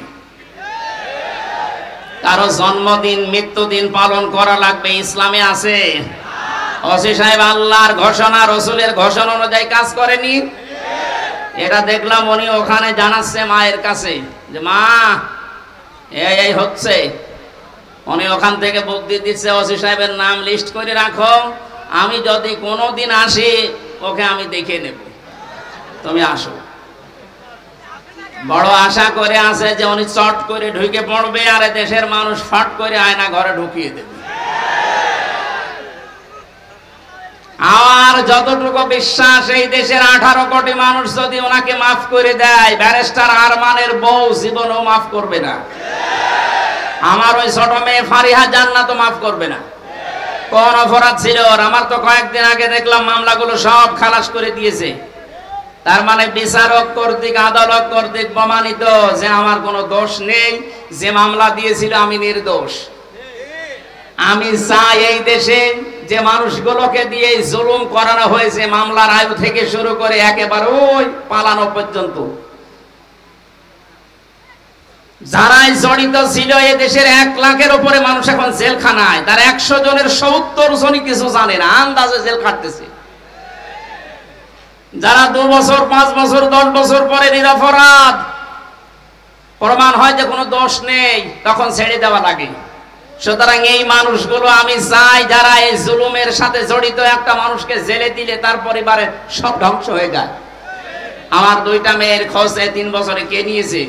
কারো জন্মদিন মৃত্যুদিন পালন করা লাগবে, ইসলামে আছে? ওসি সাহেব আল্লাহর ঘোষণা রসুলের ঘোষণা অনুযায়ী কাজ করেনি। এটা দেখলাম উনি ওখানে জানাচ্ছে মায়ের কাছে যে মা এই হচ্ছে। উনি ওখান থেকে বুদ্ধি দিচ্ছে, ওসি সাহেবের নাম লিস্ট করে রাখো, আমি যদি কোনোদিন আসি ওকে আমি দেখে নেব, তুমি আসো। বড় আশা করে আছে যে উনি চট করে ঢুকে পড়বে আর দেশের মানুষ ফট করে আয়না ঘরে ঢুকিয়ে দেবে। আর যতটুকু বিশ্বাস, এই দেশের 18 কোটি মানুষ যদি ওনাকে মাফ করে দেয়, ব্যারিস্টার আরমানের বউ জীবনও মাফ করবে না। আমার ওই ছোট মেয়ে ফারিহা জান্নাতও মাফ করবে না। কোন অপরাধ ছিল ওর? আমার তো কয়েকদিন আগে দেখলাম মামলাগুলো সব খালাস করে দিয়েছে। তার মানে বিচারক কর্তৃক, আদালত কর্তৃক প্রমাণিত যে আমার কোনো দোষ নেই, যে মামলা দিয়েছিল আমি নির্দোষ। আমি চাই এই দেশে যে মানুষগুলোকে দিয়ে জুলুম করানো হয়েছে, মামলার আয়ু থেকে শুরু করে একেবারে ওই পালানো পর্যন্ত, যারাই জড়িত ছিল, এ দেশের 1 লাখের উপরে মানুষ এখন জেলখানায়। তার 100 জনের 70 জনই কিছু জানে না, আন্দাজে জেল খাটতেছে। যারা 2 বছর 5 বছর 10 বছর পরে নিরপরাধ প্রমাণ হয় যে কোনো দোষ নেই, তখন ছেড়ে দেওয়া লাগে। সুতরাং এই মানুষগুলো আমি চাই, যারা এই জুলুমের সাথে জড়িত, একটা মানুষকে জেলে দিলে তার পরিবারের সব ধ্বংস হয়ে যায়। আমার 2টা মেয়ের খোঁজ 3 বছরে কে নিয়েছে?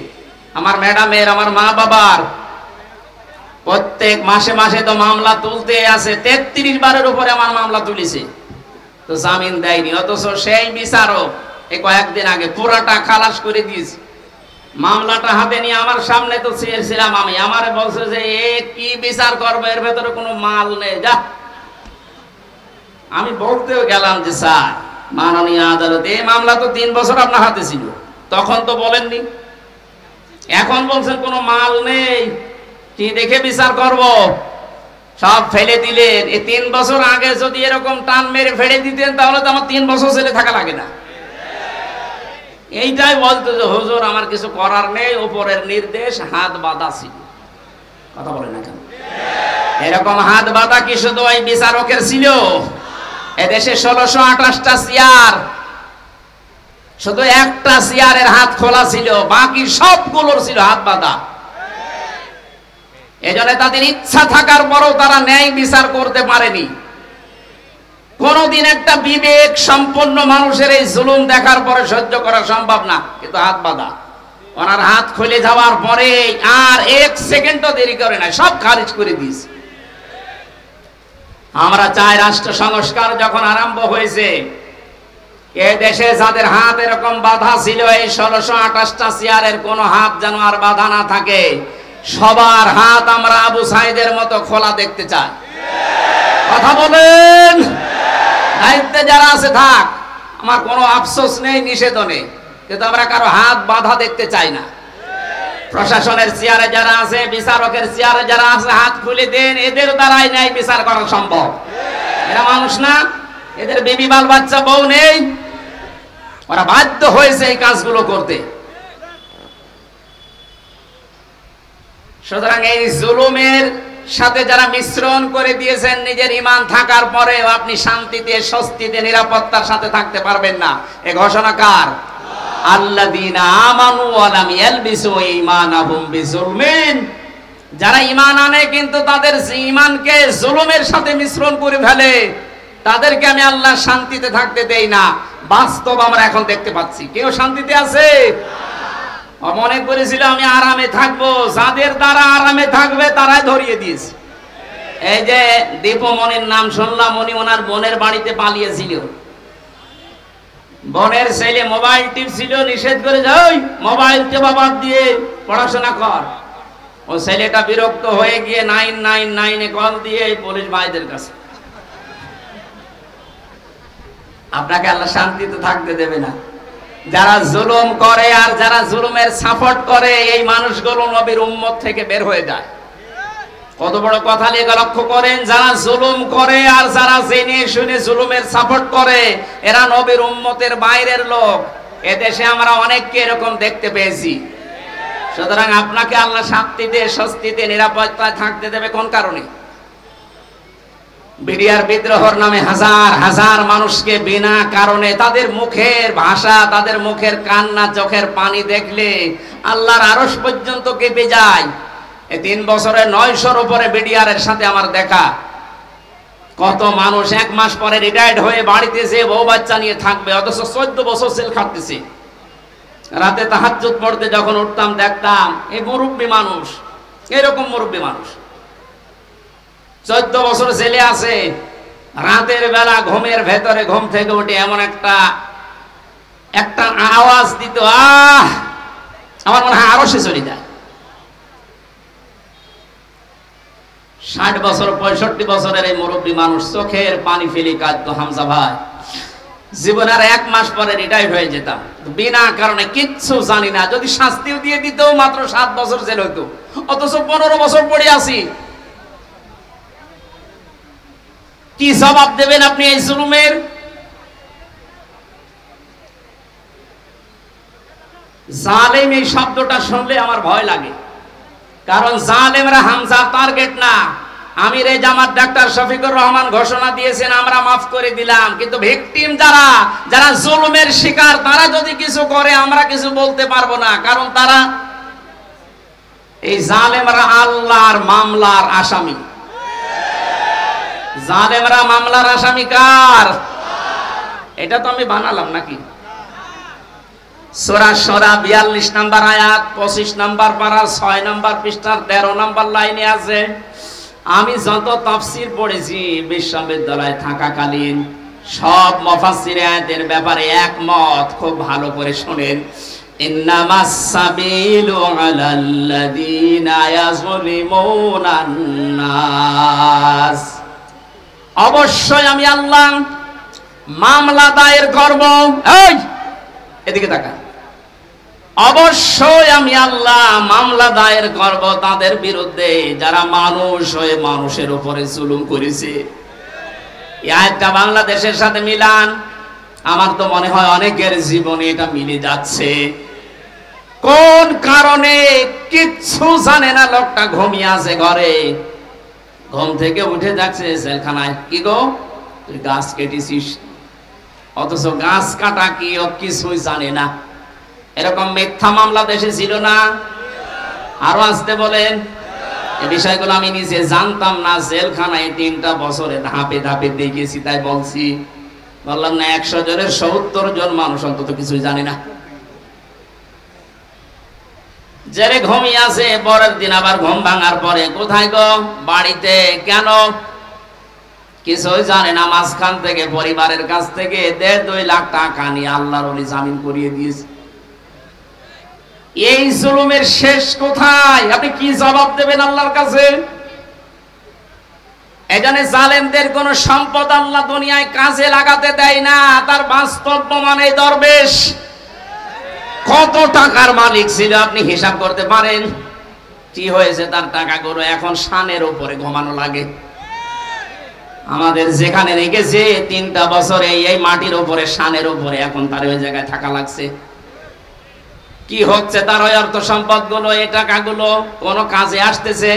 আমার ম্যাডামের, আমার মা বাবার। প্রত্যেক মাসে মাসে তো মামলা তুলতে আছে, 33 বারের উপরে আমার মামলা তুলেছে, তো জামিন দেয়নি। অথচ সেই বিচারক এই কয়েকদিন আগে পুরাটা খালাস করে দিয়েছে। মামলাটা হাতে নিয়ে আমার সামনে তো চেয়েছিলাম আমি, আমারে বলছে যে এ কি বিচার করবে, এর ভেতরে কোনো মাল নেই, যা। আমি বলতেও গেলাম যে স্যার, মাননীয় আদালত, এই মামলা তো 3 বছর আপনার হাতে ছিল, তখন তো বলেননি, এখন বলছেন কোনো মাল নেই, কি দেখে বিচার করব? সব ফেলে দিলেন। এই 3 বছর আগে যদি এরকম টান মেরে ফেলে দিতেন, তাহলে তো আমার 3 বছর জেলে থাকা লাগে না। এইটাই বলতো যে হুজুর আমার কিছু করার নেই, উপরের নির্দেশ, হাত বাঁধা ছিল। কথা বলে না কেন? এরকম হাত বাঁধা কি শুধু ওই বিচারকের ছিল? এদেশে 1628টা চেয়ার, শুধু একটা চেয়ারের হাত খোলা ছিল, বাকি সবগুলোর ছিল হাত বাঁধা। এজন্য তাদের ইচ্ছা থাকার পরও তারা ন্যায় বিচার করতে পারেনি। কোনদিন একটা বিবেক সম্পন্ন মানুষের এই জুলুম দেখার পরে সহ্য করা সম্ভব না, কিন্তু হাত বাঁধা। ওনার হাত খুলে যাওয়ার পরে আর 1 সেকেন্ডও দেরি করে না, সব খারিজ করে দিয়েছে। আমরা চাই রাষ্ট্র সংস্কার যখন আরম্ভ হয়েছে, এ দেশে যাদের হাত এরকম বাঁধা ছিল, এই 1628টা চেয়ারের কোনো হাত যেন আর বাঁধা না থাকে। সবার হাত আমরা আবু সাইদের মতো খোলা দেখতে চাই। কথা বলেন। দায়িত্বে যারা আছে থাক, আমার আমার কোনো আফসোস নেই, নিষেধ নেই, কিন্তু আমরা কারো হাত বাঁধা দেখতে চাই না। প্রশাসনের চেয়ারে যারা আছে, বিচারকের চেয়ারে যারা আছে, হাত খুলে দেন, এদের দ্বারাই ন্যায় বিচার করা সম্ভব। এরা মানুষ না? এদের বেবি বাল বাচ্চা বউ নেই? ওরা বাধ্য হয়েছে এই কাজগুলো করতে। সুতরাং এই জুলুমের সাথে যারা মিশ্রণ করে দিয়েছেন, নিজের ঈমান থাকার পরেও আপনি শান্তিতে, স্বস্তিতে, নিরাপত্তার সাথে থাকতে পারবেন না। এই ঘোষণা কার? আল্লাযীনা আমানু ওয়া লাম ইয়ালবিসু ঈমানাহুম বিজুলমিন। যারা ঈমান আনে কিন্তু তাদের ঈমানকে জুলুমের সাথে মিশ্রণ করে ফেলে, তাদেরকে আমি আল্লাহ শান্তিতে থাকতে দেই না। বাস্তব আমরা এখন দেখতে পাচ্ছি। কেউ শান্তিতে আছে? মনে করেছিল আমি আরামে থাকবো, যাদের দ্বারা আরামে থাকবে তারাই ধরিয়ে দিয়েছে। এই যে দীপমণির নাম শুনলাম, উনি ওনার বোনের বাড়িতে পালিয়েছিল। বোনের ছেলে মোবাইল টিপছিল, নিষেধ করে যাই মোবাইল টেপা বাদ দিয়ে পড়াশোনা কর। ও ছেলেটা বিরক্ত হয়ে গিয়ে 999 কল দিয়ে পুলিশ ভাইদের কাছে। আপনাকে আল্লাহ শান্তিতে থাকতে দেবে না। যারা জুলুম করে আর যারা জুলুমের সাপোর্ট করে, এই মানুষগুলো নবীর উম্মত থেকে বের হয়ে যায়। কত বড় কথা লিখে লক্ষ্য করেন, যারা জুলুম করে আর যারা জেনে শুনে জুলুমের সাপোর্ট করে, এরা নবীর উম্মতের বাইরের লোক। এদেশে আমরা অনেককে এরকম দেখতে পেয়েছি। সুতরাং আপনাকে আল্লাহ শান্তিতে, স্বস্তিতে, নিরাপত্তায় থাকতে দেবে কোন কারণে? বিডিআর বিদ্রোহর নামে হাজার হাজার মানুষকে বিনা কারণে, তাদের মুখের ভাষা, তাদের মুখের কান্না, চোখের পানি দেখলে আল্লাহর আরশ পর্যন্ত কেঁপে যায়। এই 3 বছরে 900-র উপরে বিডিআরের সাথে আমার দেখা। কত মানুষ 1 মাস পরে রিটায়ার্ড হয়ে বাড়িতে যে বউ বাচ্চা নিয়ে থাকবে, অথচ 14 বছর জেল খাটতেছে। রাতে তাহাজ্জুদ পড়তে যখন উঠতাম দেখতাম এই মুরব্বী মানুষ, এরকম মুরব্বী মানুষ 14 বছর জেলে আছে। রাতের বেলা ঘুমের ভেতরে ঘুম থেকে উঠে এমন একটা আওয়াজ দিত, আমার মনে হয় আরো সে চলে যায়। 60 বছর 65 বছরের এই মুরব্বী মানুষ চোখের পানি ফেলে কাঁদতো, হামজা ভাই জীবনের 1 মাস পরে রিটায়ার্ড হয়ে যেতাম, বিনা কারণে, কিচ্ছু জানি না। যদি শাস্তিও দিয়ে দিত মাত্র 7 বছর জেল হইতো, অথচ 15 বছর পড়ে আছি। কি জবাব দেবেন আপনি এই জুলুমের? জালেম এই শব্দটা শুনলে আমার ভয় লাগে, কারণ জালেমরা হামজা টার্গেট না। আমির জামাত ডাক্তার শফিকুর রহমান ঘোষণা দিয়েছেন আমরা মাফ করে দিলাম, কিন্তু ভিকটিম যারা জুলুমের শিকার, তারা যদি কিছু করে আমরা কিছু বলতে পারবো না, কারণ তারা এই জালেমরা আল্লাহর মামলার আসামি। জালেমরা মামলার আসামি কার? এটা তো আমি বানালাম নাকি? সূরা শুরা 42 নম্বর আয়াত, 25 নম্বর পারা, 6 নম্বর পৃষ্ঠার 13 নম্বর লাইনে আছে। আমি যত তাফসীর পড়েছি বিশ্ববিদ্যালয়ে থাকাকালীন, সব মুফাসসির আয়াতের ব্যাপারে একমত। খুব ভালো করে শুনেন, ইন্নামাস সাবিলু আলাল্লাযীনা ইয়াযলিমুনান নাস। অবশ্যই আমি আল্লাহ মামলা দায়ের করব। এই এদিকে তাকা। অবশ্যই আমি আল্লাহ মামলা দায়ের করব তাদের বিরুদ্ধে যারা মানুষ হয়ে মানুষের উপরে জুলুম করেছে। এই আয়াতটা বাংলাদেশের সাথে মিলান। আমার তো মনে হয় অনেকের জীবনে এটা মিলে যাচ্ছে। কোন কারণে কিচ্ছু জানে না, লোকটা ঘুমিয়ে আছে ঘরে, ঘুম থেকে উঠে যাচ্ছে জেলখানায়। কি গো তুই গাছ কেটেছিস, অথচ গাছ কাটা কি ও কিছুই জানে না। এরকম মিথ্যা মামলা দেশে ছিল না? আরো আসতে বলেন। এই বিষয়গুলো আমি নিজে জানতাম না, জেলখানায় 3টা বছরে ধাপে ধাপে দেখেছি, তাই বলছি। বললাম না 100 জনের 70 জন মানুষ অন্তত কিছুই জানে না। জেলে ঘুমিয়ে আছে, পরের দিন আবার ঘুম ভাঙার পরে কোথায় গো? বাড়িতে। কেন? কিছুই জানে না। মাঝখান থেকে পরিবারের কাছ থেকে 1.5-2 লাখ টাকা নিয়ে আল্লাহর ওলি জামিন করিয়ে দিয়েছে। এই জুলুমের শেষ কোথায়? আপনি কি জবাব দেবেন আল্লাহর কাছে? এখানে জালেমদের কোন সম্পদ আল্লাহ দুনিয়ায় কাজে লাগাতে দেয় না, তার বাস্তব প্রমাণ এই দরবেশ। কত টাকার মালিক ছিল আপনি হিসাব করতে পারেন? কি হয়েছে তার টাকাগুলো? এখন শানের উপরে ঘুমানো লাগে। আমাদের যেখানে রেখেছে 3টা বছরে এই মাটির উপরে, শানের উপরে, এখন তার ওই জায়গায় থাকা লাগছে। কি হচ্ছে তার ওই অর্থ সম্পদ গুলো, এই টাকাগুলো কোন কাজে আসতেছে?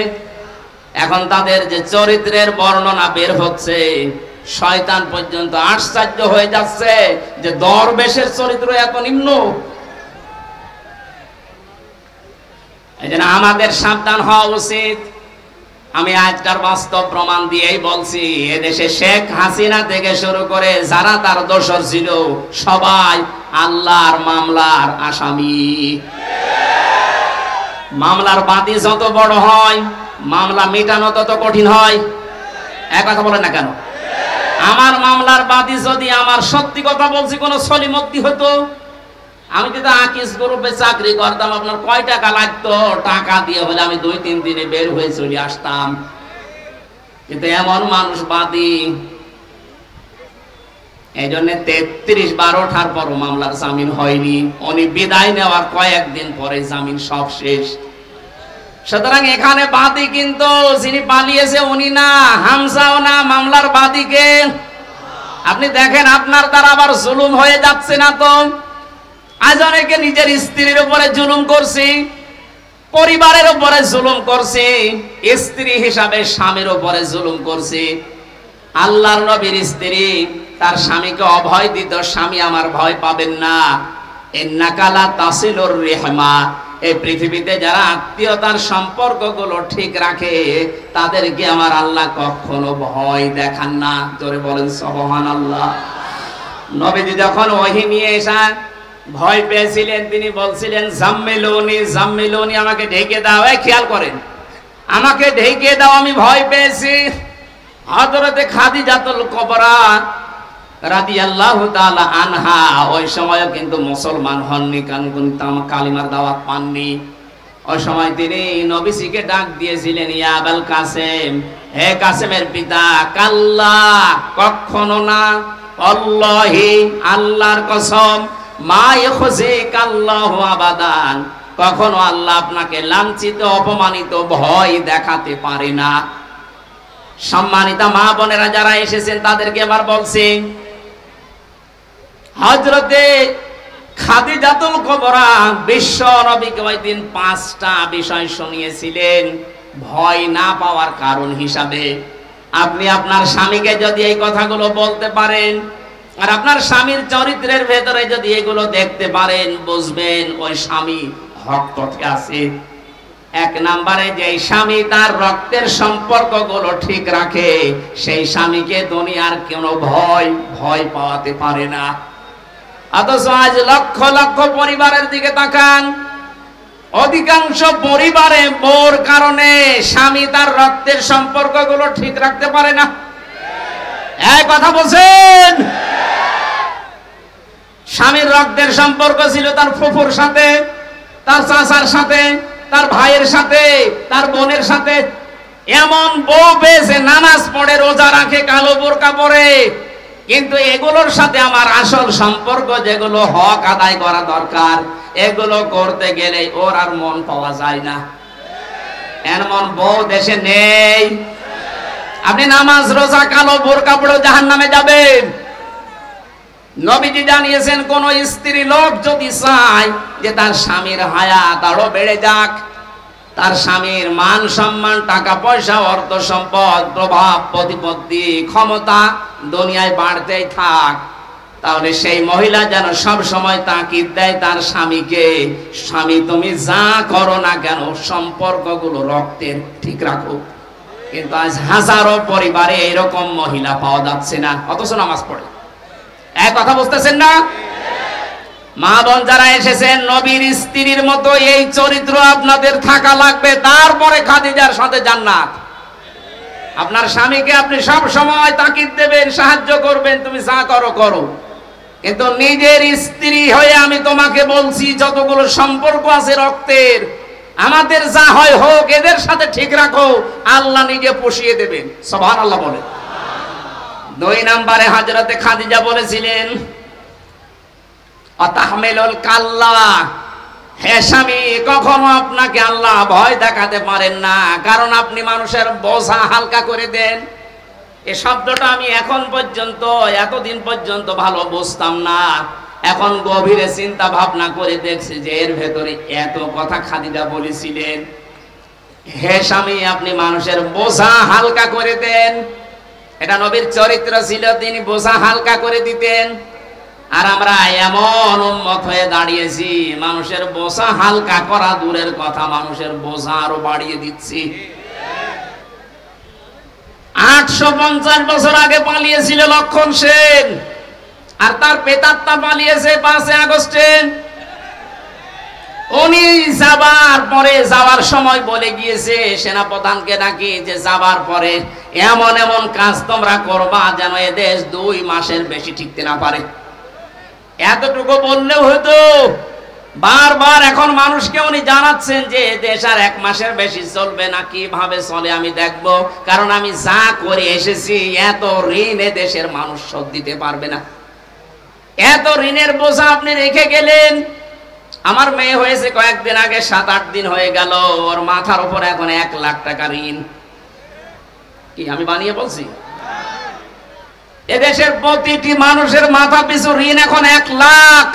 এখন তাদের যে চরিত্রের বর্ণনা বের হচ্ছে, শয়তান পর্যন্ত আশ্চর্য হয়ে যাচ্ছে যে দরবেশের চরিত্র এত নিম্ন। এই জন্য আমাদের সাবধান হওয়া উচিত। আমি আজকার বাস্তব প্রমাণ দিয়েই বলছি, এদেশে শেখ হাসিনা থেকে শুরু করে যারা তার দোষর ছিল সবাই আল্লাহর মামলার আসামি। মামলার বাদী যত বড় হয়, মামলা মেটানো তত কঠিন হয়। এক কথা বলেন না কেন? আমার মামলার বাদী যদি আমার সত্যি কথা বলছি কোন সলিমতি হতো, আমি যদি আকিস গ্রুপে চাকরি করতাম, আপনার কয় টাকা লাগতো? টাকা দিয়ে হলে আমি 2-3 দিনে বের হয়ে চলে আসতাম। কিন্তু এমন মানুষ বাদী, এই জন্য 33 বার ওঠার পরও মামলার জামিন হয়নি। উনি বিদায় নেওয়ার কয়েকদিন পরে জামিন সব শেষ। সুতরাং এখানে বাদী কিন্তু যিনি পালিয়েছে উনি না, হামজাও না, মামলার বাদীকে। আপনি দেখেন আপনার দ্বারা আবার জুলুম হয়ে যাচ্ছে না তো? আজ অনেকে নিজের স্ত্রীর উপরে জুলুম করছি, পরিবারের উপরে জুলুম করছি, স্ত্রী হিসাবে স্বামীর উপরে জুলুম করছি। আল্লাহর নবীর স্ত্রী তার স্বামীকে অভয় দিত, স্বামী আমার ভয় পাবেন না, ইন্নাকা লা তাসিলুর রিহমা। এই পৃথিবীতে যারা আত্মীয়তার সম্পর্কগুলো ঠিক রাখে তাদেরকে আমার আল্লাহ কখনো ভয় দেখান না। জোরে বলেন সুবহানাল্লাহ। নবীজি যখন ওহী নিয়ে এসেন, ভয় পেয়েছিলেন, তিনি বলছিলেন জাম্মিলুনি জাম্মিলুনি, আমাকে ঢেকে দাও। খেয়াল করেন, আমাকে ঢেকে দাও, আমি ভয় পেয়েছি। হযরতে খাদিজাতুল কুবরা রাদিয়াল্লাহু তাআলা আনহা ওই সময়ও কিন্তু মুসলমান হননি, কারণ কালিমার দাওয়াত পাননি। ওই সময় তিনি নবীজিকে ডাক দিয়েছিলেন, ইয়া আবুল কাসেম, হে কাসেমের পিতা, কাল্লা, কখনো না, আল্লাহি, আল্লাহর কসম, মা ইখজিকাল্লাহু আবাদান, কখনো আল্লাহ আপনাকে লাঞ্ছিত, অপমানিত, ভয় দেখাতে পারে না। সম্মানিতা মা বোনেরা যারা এসেছেন তাদেরকে এবার বলছি, হযরতে খাদিজাতুল কুবরা বিশ্ব নবীকে ওই দিন 5টা বিষয় শুনিয়েছিলেন ভয় না পাওয়ার কারণ হিসাবে। আপনি আপনার স্বামীকে যদি এই কথাগুলো বলতে পারেন, আর আপনার স্বামীর চরিত্রের ভেতরে যদি এগুলো দেখতে পারেন, বুঝবেন ওই স্বামী হক পথে আছে। 1 নম্বরে, যে স্বামী তার রক্তের সম্পর্কগুলো ঠিক রাখে সেই স্বামীকে দুনিয়ার কোনো ভয় পাওয়াতে পারে না। অথচ আজ লক্ষ লক্ষ পরিবারের দিকে তাকান, অধিকাংশ পরিবারে বউর কারণে স্বামী তার রক্তের সম্পর্কগুলো ঠিক রাখতে পারে না। এই কথা বলছেন? স্বামীর রক্তের সম্পর্ক ছিল তার ফুফুর সাথে, তার চাচার সাথে, তার ভাইয়ের সাথে, তার বোনের সাথে। এমন বউ পেয়েছে নামাজ পড়ে, রোজা রাখে, কালো বোরকা পরে, কিন্তু এগুলোর সাথে আমার আসল সম্পর্ক যেগুলো হক আদায় করা দরকার, এগুলো করতে গেলে ওর আর মন পাওয়া যায় না। এমন বউ দেশে নেই। আপনি নামাজ, রোজা, কালো বোরকা পড়ে জাহান্নামে যাবেন। নবীজি জানিয়েছেন, কোন স্ত্রী লোক যদি চায় যে তার স্বামীর হায়াত আরো বেড়ে যাক, তার স্বামীর মান সম্মান, টাকা পয়সা, অর্থ সম্পদ, প্রভাব প্রতিপত্তি, ক্ষমতা দুনিয়ায় বাড়তেই থাক, তাহলে সেই মহিলা যেন সব সময় তাকিদ দেয় তার স্বামীকে, স্বামী তুমি যা করো না কেন সম্পর্কগুলো রক্তের ঠিক রাখো। কিন্তু আজ হাজারো পরিবারে এরকম মহিলা পাওয়া যাচ্ছে না, অথচ নামাজ পড়ে। এক কথা বুঝতেছেন না? মা বোন যারা এসেছেন, নবীর স্ত্রীর মতো এই চরিত্র আপনাদের থাকা লাগবে, তারপরে খাদিজার সাথে জান্নাত। আপনার স্বামীকে আপনি সব সময় তাকিদ দেবেন, সাহায্য করবেন, তুমি যা করো করো, কিন্তু নিজের স্ত্রী হয়ে আমি তোমাকে বলছি যতগুলো সম্পর্ক আছে রক্তের, আমাদের যা হয় হোক, এদের সাথে ঠিক রাখো, আল্লাহ নিজে পুষিয়ে দেবেন। সুবহানাল্লাহ বলে। 2 নম্বরে হযরতে খাদিজা বলেছিলেন, আতাহমিলুল কাল্লা, হে স্বামী, কখনো আপনাকে আল্লাহ ভয় দেখাতে পারেন না, কারণ আপনি মানুষের বোঝা হালকা করে দেন। এই শব্দটা আমি এখন পর্যন্ত, এতদিন পর্যন্ত ভালো বুঝতাম না। এখন গভীরে চিন্তা ভাবনা করে দেখছি যে এর ভেতরে এত কথা খাদিজা বলেছিলেন। হে স্বামী, আপনি মানুষের বোঝা হালকা করে দেন। এটা নবীর চরিত্র ছিল, তিনি বোঝা হালকা করে দিতেন। আর আমরা এমন উম্মত হয়ে দাঁড়িয়েছি, মানুষের বোঝা হালকা করা দূরের কথা, মানুষের বোঝা আরো বাড়িয়ে দিচ্ছি। 850 বছর আগে পালিয়েছিল লক্ষণ সেন, আর তার পেতাত্তা পালিয়েছে 5 আগস্টে। উনি যাওয়ার সময় বলে গিয়েছে সেনাপ্রধানকে নাকি যে যাবার পরে এমন এমন কাজ তোমরা করবা যেন এ দেশ 2 মাসের বেশি টিকতে না পারে। এতটুকু বললেও হতো। বারবার এখন মানুষকে উনি জানাচ্ছেন যে দেশ আর 1 মাসের বেশি চলবে না, কিভাবে চলে আমি দেখব, কারণ আমি যা করে এসেছি এত ঋণে দেশের মানুষ শোধ দিতে পারবে না। এত ঋণের বোঝা আপনি রেখে গেলেন। আমার মেয়ে হয়েছে কয়েকদিন আগে, 7-8 দিন হয়ে গেল, ওর মাথার উপর এখন 1 লাখ টাকা ঋণ। কি আমি বানিয়ে বলছি? এদেশের প্রতিটি মানুষের মাথা পিছু ঋণ এখন 1 লাখ।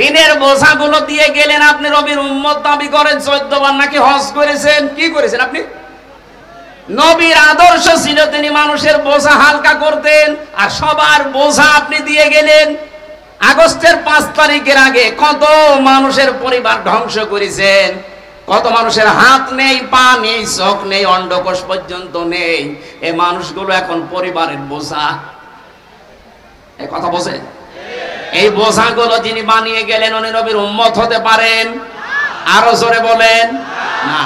ঋণের বোঝাগুলো দিয়ে গেলেন আপনি। নবীর উম্মত দাবি করেন, 14 বার নাকি হজ করেছেন। কি করেছেন আপনি? নবীর আদর্শ ছিল তিনি মানুষের বোঝা হালকা করতেন, আর সবার বোঝা আপনি দিয়ে গেলেন। আগস্টের 5 তারিখের আগে কত মানুষের পরিবার ধ্বংস করেছেন, কত মানুষের হাত নেই, পা নেই, চোখ নেই, অন্ডকোষ পর্যন্ত নেই। এই মানুষগুলো এখন পরিবারের বোঝা। এই কথা বোঝেন? এই বোঝাগুলো যিনি বানিয়ে গেলেন উনি নবীর উম্মত হতে পারেন? আরো জোরে বলেন না।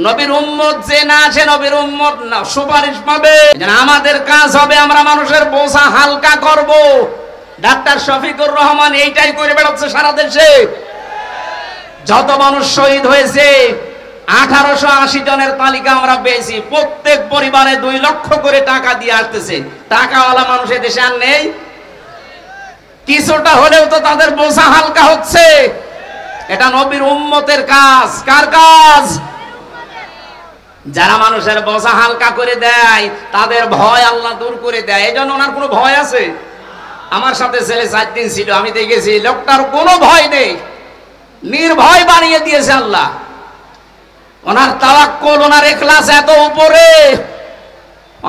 নবীর উম্মত যে না, সে নবীর উম্মত না, সুপারিশ পাবে। আমাদের কাজ হবে আমরা মানুষের বোঝা হালকা করব। ডাক্তার শফিকুর রহমান এইটাই করে বেড়াচ্ছে সারা দেশে। যত মানুষ শহীদ হয়েছে 1880 জনের তালিকা আমরা পেয়েছি। প্রত্যেক পরিবারে 2 লক্ষ করে টাকা দিয়ে আসতেছে। টাকাওয়ালা মানুষ দেশে আর নেই। কিছুটা হলেও তো তাদের বোঝা হালকা হচ্ছে। এটা নবীর উম্মতের কাজ। কার কাজ? যারা মানুষের বোঝা হালকা করে দেয় তাদের ভয় আল্লাহ দূর করে দেয়। এই জন্য ওনার কোনো ভয় আছে? আমার সাথে ছেলে 4 দিন ছিল, আমি দেখেছি লোকটার কোনো ভয় নেই, নির্ভয় বানিয়ে দিয়েছে আল্লাহ। ওনার তাওয়াক্কুল, ওনার ইখলাস এত উপরে।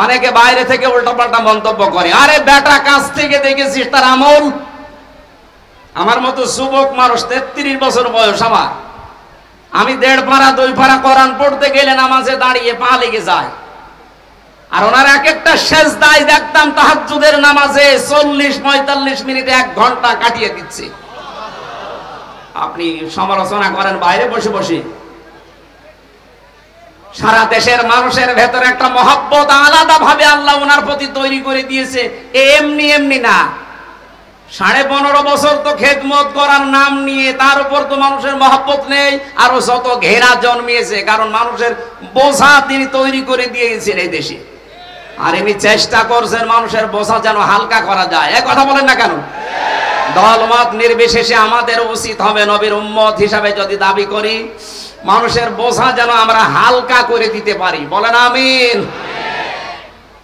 অনেকে বাইরে থেকে উল্টাপাল্টা মন্তব্য করে, আরে বেটা কাছ থেকে দেখেছিস তার আমল। আমার মতো যুবক মানুষ, 33 বছর বয়স আমার, আমি 1.5 পারা 2 পারা কোরআন পড়তে গেলে নামাজে দাঁড়িয়ে পা লেগে যায়। আর ওনার এক একটা সেজদায় দেখতাম তাহাজ্জুদের নামাজে 40-45 মিনিটে 1 ঘন্টা কাটিয়ে দিচ্ছে। আপনি সমালোচনা করেন বাইরে বসে বসে। সারা দেশের মানুষের ভেতরে একটা মহব্বত আলাদা ভাবে আল্লাহ ওনার প্রতি তৈরি করে দিয়েছে। এমনি এমনি না। 15.5 বছর তো খেদমত করার নাম নিয়ে, তার উপর তো মানুষের মহব্বত নেই, আরো যত ঘেরা জন্মিয়েছে। কারণ মানুষের বোঝা তিনি তৈরি করে দিয়েছেন এই দেশে। আর ইনি চেষ্টা করছেন মানুষের বোঝা যেন হালকা করা যায়। এক কথা বলেন না কেন? দলমত নির্বিশেষে আমাদের উচিত হবে নবীর উম্মত হিসাবে যদি দাবি করি, মানুষের বোঝা যেন আমরা হালকা করে দিতে পারি। বলেন আমিন।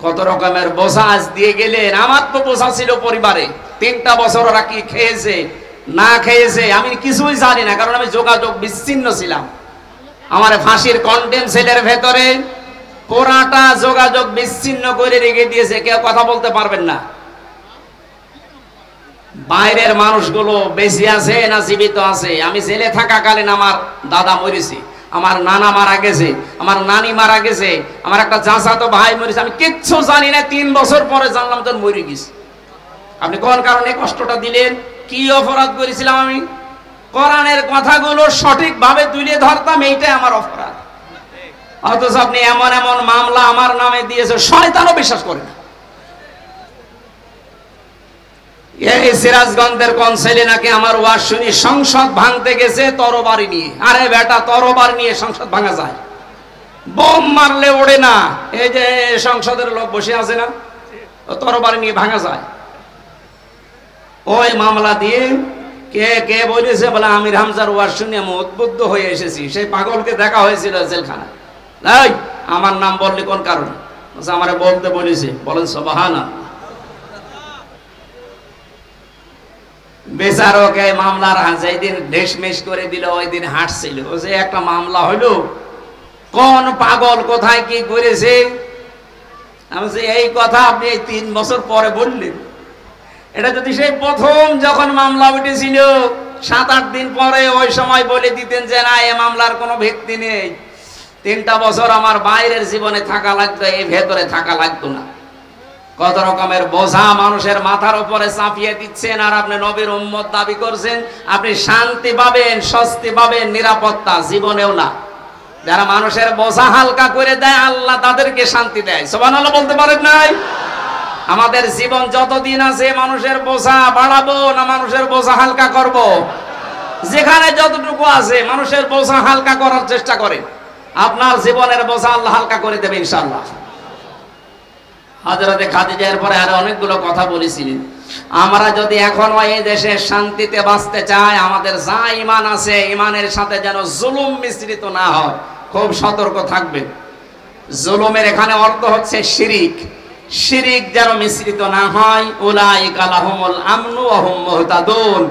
কত রকমের বোঝা আজ দিয়ে গেলেন। আমার তো বোঝা ছিল পরিবারে। 3টা বছর ওরা কি খেয়েছে না খেয়েছে আমি কিছুই জানি না, কারণ আমি যোগাযোগ বিচ্ছিন্ন ছিলাম। আমার ফাঁসির কন্টেম সেলের ভেতরে পুরাটা যোগাযোগ বিচ্ছিন্ন করে রেখে দিয়েছে, কেউ কথা বলতে পারবেন না। বাইরের মানুষগুলো বেঁচে আছে না জীবিত আছে। আমি জেলে থাকাকালীন আমার দাদা মরেছে, আমার নানা মারা গেছে, আমার নানি মারা গেছে, আমার একটা চাচাতো ভাই মরেছে। আমি কিচ্ছু জানি না। 3 বছর পরে জানলাম তো মরে গেছে। আপনি কোন কারণে কষ্টটা দিলেন? কি অপরাধ করেছিলাম আমি? কোরআনের কথাগুলো সঠিকভাবে তুলে ধরতাম, এইটাই আমার অপরাধ। অথচ আপনি এমন এমন মামলা আমার নামে দিয়েছে, শয়তানও বিশ্বাস করে না। এই সিরাজগঞ্জের কোন ছেলে নাকি আমার ওয়াজ শুনি সংসদ ভাঙতে গেছে তরবারি নিয়ে। আরে বেটা, তরবারি নিয়ে সংসদ ভাঙা যায়? বোম মারলে ওড়ে না। এই যে সংসদের লোক বসে আছে না, তরবারি নিয়ে ভাঙা যায়। ওই মামলা দিয়ে কে কে বলেছে? বলে আমির হামজার ওয়াজ শুনে আমি উদ্বুদ্ধ হয়ে এসেছি। সেই পাগলকে দেখা হয়েছিল জেলখানা। এই আমার নাম বললি কোন কারণে? আমারে বলতে বলেছে। বলেন সুবহানাল্লাহ। বেচারকে মামলার যেদিন ঢেসমেশ করে দিল ওই দিন হাঁটছিল। যে একটা মামলা হইলো, কোন পাগল কোথায় কি করেছে? আমি এই কথা আপনি এই 3 বছর পরে বললেন। এটা যদি সেই প্রথম যখন মামলা উঠেছিল 7-8 দিন পরে ওই সময় বলে দিতেন যে না এই মামলার কোনো ভিত্তি নেই, 3টা বছর আমার বাইরের জীবনে থাকা লাগতো, এই ভেতরে থাকা লাগতো না। কত রকমের বোঝা মানুষের মাথার উপরে চাপিয়ে দিচ্ছেন, আর আপনি নবীর উম্মত দাবি করছেন। আপনি শান্তি পাবেন, স্বস্তি পাবেন, নিরাপত্তা জীবনেও না। যারা মানুষের বোঝা হালকা করে দেয় আল্লাহ তাদেরকে শান্তি দেয়। সুবহানাল্লাহ বলতে পারেন নাই? আমাদের জীবন যতদিন আছে মানুষের বোঝা বাড়াবো না মানুষের বোঝা হালকা করব? যেখানে যতটুকু আছে মানুষের বোঝা হালকা করার চেষ্টা করেন। আপনার জীবনের বোঝা আল্লাহ হালকা করে দেবে ইনশাআল্লাহ। হযরতে খাদিজার পরে আরো অনেকগুলো কথা বলেছিলেন। আমরা যদি এখনো এই দেশে শান্তিতে বাঁচতে চাই, আমাদের যা ঈমান আছে ঈমানের সাথে যেন জুলুম মিশ্রিত না হয়, খুব সতর্ক থাকবেন। জুলুমের এখানে অর্থ হচ্ছে শিরিক। শিরিক যেন মিশ্রিত না হয়। উলাইকা লাহুমুল আমনু ওয়া হুম মুহতাদুন।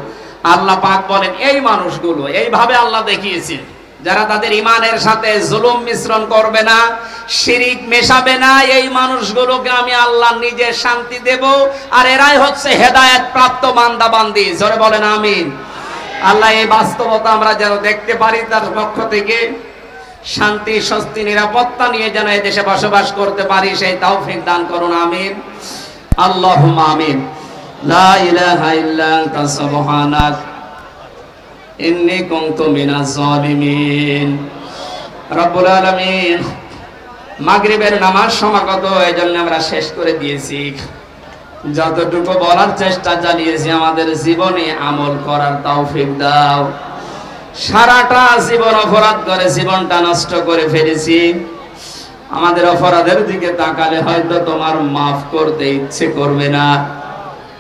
আল্লাহ পাক বলেন এই মানুষগুলো, এইভাবে আল্লাহ দেখিয়েছেন, যারা তাদের ঈমানের সাথে জুলুম মিশ্রণ করবে না, শিরিক মেশাবে না, এই মানুষগুলোকে আমি আল্লাহ নিজে শান্তি দেব। আর এরাই হচ্ছে হেদায়েত প্রাপ্ত বান্দা বান্দি। জোরে বলেন আমিন। আল্লাহ এই বাস্তবতা আমরা যেন দেখতে পারি, তার পক্ষ থেকে শান্তি, স্বস্তি, নিরাপত্তা নিয়ে যেন এই দেশে বসবাস করতে পারি, সেই তৌফিক দান করুন। আমিন, আল্লাহুম্মা আমিন। লা ইলাহা ইল্লা আনতা সুবহানাক ইন্নী কুনতু মিনাজ জালিমিন। রব্বুল আলামিন, মাগরিবের নামাজ সমাগত, এজন্য আমরা শেষ করে দিয়েছি। যতটুকু বলার চেষ্টা চালিয়েছি আমাদের জীবনে আমল করার তৌফিক দাও। সারাটা জীবন অপরাধ করে জীবনটা নষ্ট করে ফেলেছি। আমাদের অপরাধের দিকে তাকালে হয়তো তোমার মাফ করতে ইচ্ছে করবে না।